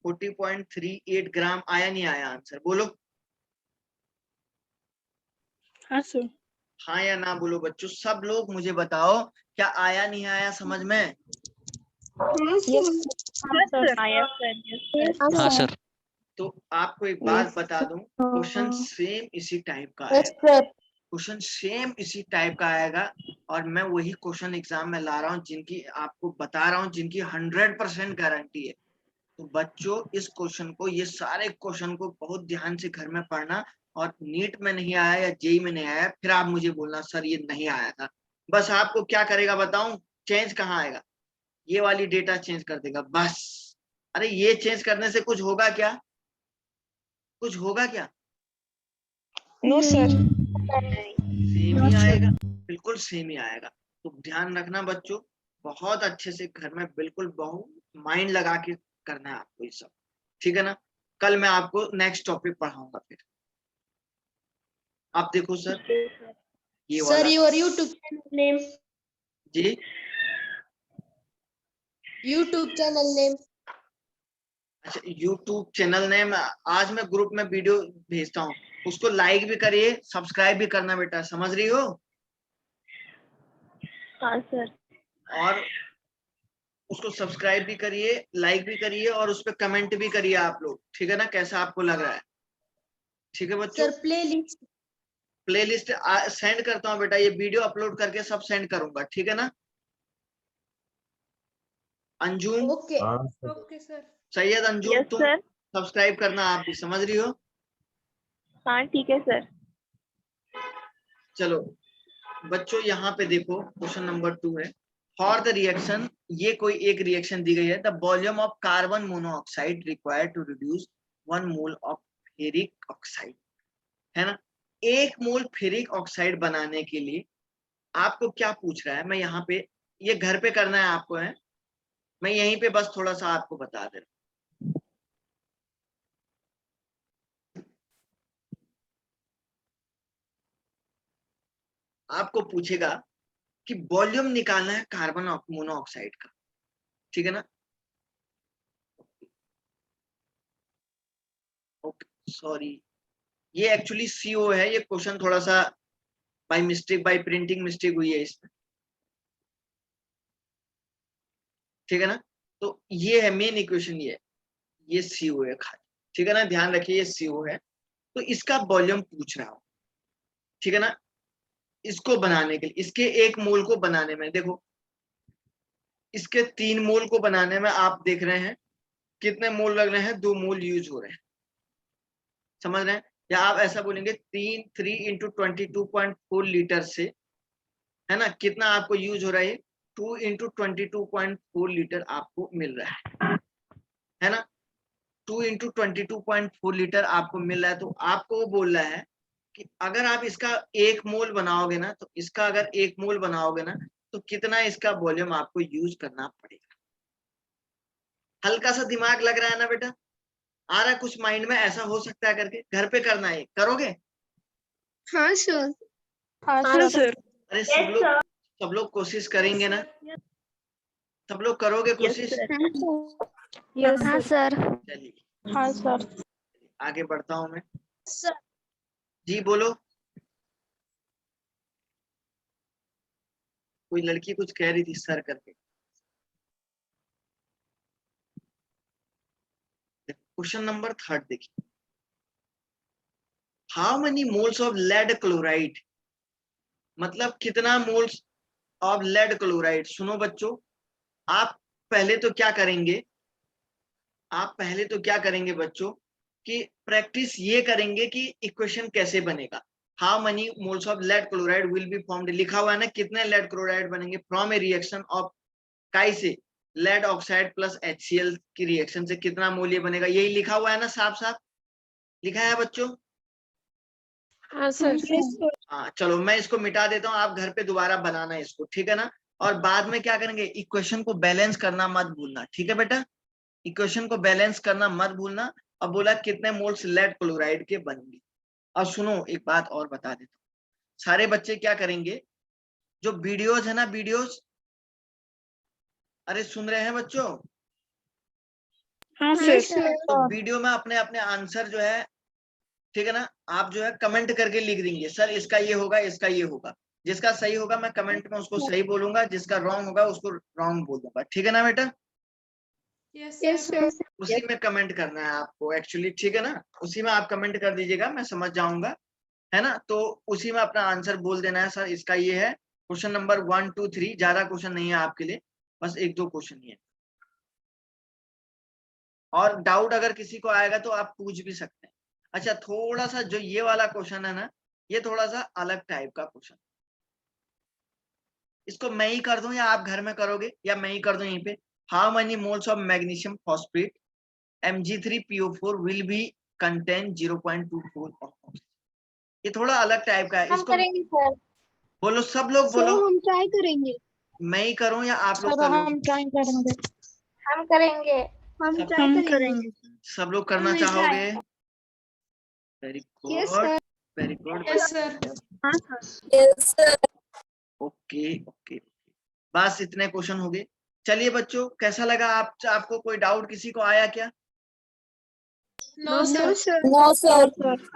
40.38 ग्राम। आया नहीं आया आंसर? बोलो हाँ सर। हाँ या ना बोलो बच्चों, सब लोग मुझे बताओ, क्या आया नहीं आया समझ में? हाँ सर। तो आपको एक बात बता दूं, क्वेश्चन सेम इसी टाइप का है। Yes sir. क्वेश्चन सेम इसी टाइप का आएगा, और मैं वही क्वेश्चन एग्जाम में ला रहा हूँ जिनकी आपको बता रहा हूँ, जिनकी 100% गारंटी है। तो बच्चों इस क्वेश्चन को, ये सारे क्वेश्चन को बहुत ध्यान से घर में पढ़ना, और नीट में नहीं आया या जेई में नहीं आया फिर आप मुझे बोलना सर ये नहीं आया था। बस आपको क्या करेगा बताऊं, चेंज कहाँ आएगा, ये वाली डेटा चेंज कर देगा बस। अरे ये चेंज करने से कुछ होगा क्या, कुछ होगा क्या? No sir. सेम ही आएगा, बिल्कुल सेम ही आएगा। तो ध्यान रखना बच्चों, बहुत अच्छे से घर में बिल्कुल बहुत माइंड लगा के करना है आपको ये सब, ठीक है ना। कल मैं आपको नेक्स्ट टॉपिक पढ़ाऊंगा फिर। आप देखो सर, ये सर वाला योर यूट्यूब चैनल नेम, जी, यूट्यूब चैनल नेम। अच्छा यूट्यूब चैनल नेम, आज मैं ग्रुप में वीडियो भेजता हूँ, उसको लाइक भी करिए, सब्सक्राइब भी करना बेटा, समझ रही हो? हाँ सर। और उसको सब्सक्राइब भी करिए, लाइक भी करिए, और उस पर कमेंट भी करिए आप लोग, ठीक है ना, कैसा आपको लग रहा है, ठीक है बच्चों। सर प्लेलिस्ट सेंड करता हूँ बेटा, ये वीडियो अपलोड करके सब सेंड करूंगा, ठीक है ना। अंजुम, ओके हाँ sir. Okay sir. Syed Anjum, yes तुम सर। सब्सक्राइब करना, आप भी, समझ रही हो? हाँ ठीक है सर। चलो बच्चों यहाँ पे देखो, क्वेश्चन नंबर 2 है, फॉर द रिएक्शन, ये कोई एक रिएक्शन दी गई है, the volume of carbon monoxide required to reduce 1 mole of ferric oxide, है ना। 1 मोल फेरिक ऑक्साइड बनाने के लिए आपको क्या पूछ रहा है, मैं यहाँ पे, ये घर पे करना है आपको, है, मैं यहीं पे बस थोड़ा सा आपको बता दे रहा हूं। आपको पूछेगा कि वॉल्यूम निकालना है कार्बन मोनोऑक्साइड का, ठीक है ना। ओके सॉरी, ये एक्चुअली CO है, ये क्वेश्चन थोड़ा सा by mistake, bye printing mistake हुई है इसमें, ठीक है ना। तो ये है मेन इक्वेशन, ये CO है खाली, ठीक है ना, ध्यान रखिए ये CO है। तो इसका वॉल्यूम पूछ रहा हूं, ठीक है ना। इसको बनाने के लिए, इसके 1 मोल को बनाने में, देखो इसके 3 मोल को बनाने में आप देख रहे हैं कितने मोल लग रहे हैं, 2 मोल यूज हो रहे हैं, समझ रहे हैं। या आप ऐसा बोलेंगे 3 इंटू 22.4 लीटर से, है ना, कितना आपको यूज हो रहा है, 2 इंटू 22.4 लीटर आपको मिल रहा है ना। 2 इंटू 22.4 लीटर आपको मिल रहा है। तो आपको वो बोल रहा है कि अगर आप इसका 1 मोल बनाओगे ना, तो इसका अगर 1 मोल बनाओगे ना, तो कितना इसका वॉल्यूम आपको यूज करना पड़ेगा। हल्का सा दिमाग लग रहा है ना बेटा, आ रहा है कुछ माइंड में, ऐसा हो सकता है करके, घर पे करना है, करोगे? हाँ सर। हाँ सर। अरे सब लोग कोशिश करेंगे ना, सब लोग करोगे कोशिश? यस हाँ सर। सर। चलिए हाँ सर। आगे बढ़ता हूं मैं, सर जी बोलो। कोई लड़की कुछ कह रही थी सर करके। क्वेश्चन नंबर 3 देखिए, how many moles of lead chloride, मतलब कितना मोल्स ऑफ लेड क्लोराइड। सुनो बच्चों, आप पहले तो क्या करेंगे, आप पहले तो क्या करेंगे बच्चों, कि प्रैक्टिस ये करेंगे कि इक्वेशन कैसे बनेगा। How many moles of lead chloride will be formed, लिखा हुआ है ना, कितने लेड क्लोराइड बनेंगे फ्रॉम ए रिएक्शन ऑफ काई से, लेड ऑक्साइड प्लस HCl की रिएक्शन से कितना मोल ये बनेगा, यही लिखा हुआ है ना, साफ साफ लिखा है बच्चों। हाँ सर। हाँ चलो मैं इसको मिटा देता हूँ, आप घर पे दोबारा बनाना है इसको, ठीक है ना। और बाद में क्या करेंगे, इक्वेशन को बैलेंस करना मत भूलना, ठीक है बेटा, इक्वेशन को बैलेंस करना मत भूलना। अब बोला कितने मोल्स लेड क्लोराइड के बनेंगे। अब सुनो एक बात और बता देता हूँ, सारे बच्चे क्या करेंगे, जो वीडियोज है ना, वीडियोज, अरे सुन रहे हैं बच्चों? हाँ सर। तो वीडियो में अपने अपने आंसर जो है, ठीक है ना, आप जो है कमेंट करके लिख देंगे, सर इसका ये होगा, इसका ये होगा। जिसका सही होगा मैं कमेंट में उसको सही बोलूंगा, जिसका रॉन्ग होगा उसको रॉन्ग बोल दूंगा, ठीक है ना बेटा। Yes sir. उसी में कमेंट करना है आपको एक्चुअली, ठीक है ना, उसी में आप कमेंट कर दीजिएगा, मैं समझ जाऊंगा। है ना, तो उसी में अपना आंसर बोल देना है। सर इसका ये है क्वेश्चन नंबर 1 2 3, ज्यादा क्वेश्चन नहीं है आपके लिए, बस 1 2 क्वेश्चन ही है। और डाउट अगर किसी को आएगा तो आप पूछ भी सकते हैं। अच्छा, थोड़ा सा जो ये वाला क्वेश्चन है ना, ये थोड़ा सा अलग टाइप का क्वेश्चन, इसको मैं ही कर दूं या आप घर में करोगे, या मैं ही कर दूं यहीं पे। How many moles of magnesium phosphate Mg3PO4 will be contain 0.24 of oxygen. ये थोड़ा अलग टाइप का है, हम इसको करेंगे सर। बोलो, सब लोग सर बोलो। हम ट्राई करेंगे। मैं ही करूं या आप लोग सर करोगे? हम ट्राई करेंगे। हम करेंगे। हम सब- ट्राई करेंगे। सब लोग करना हम नहीं चाहोगे? try- very Yes, good, sir. Very good. Yes sir. हाँ सर। ओके ओके, बस इतने क्वेश्चन हो गए। चलिए बच्चों, कैसा लगा आपको? कोई डाउट किसी को आया क्या? No sir. No sir.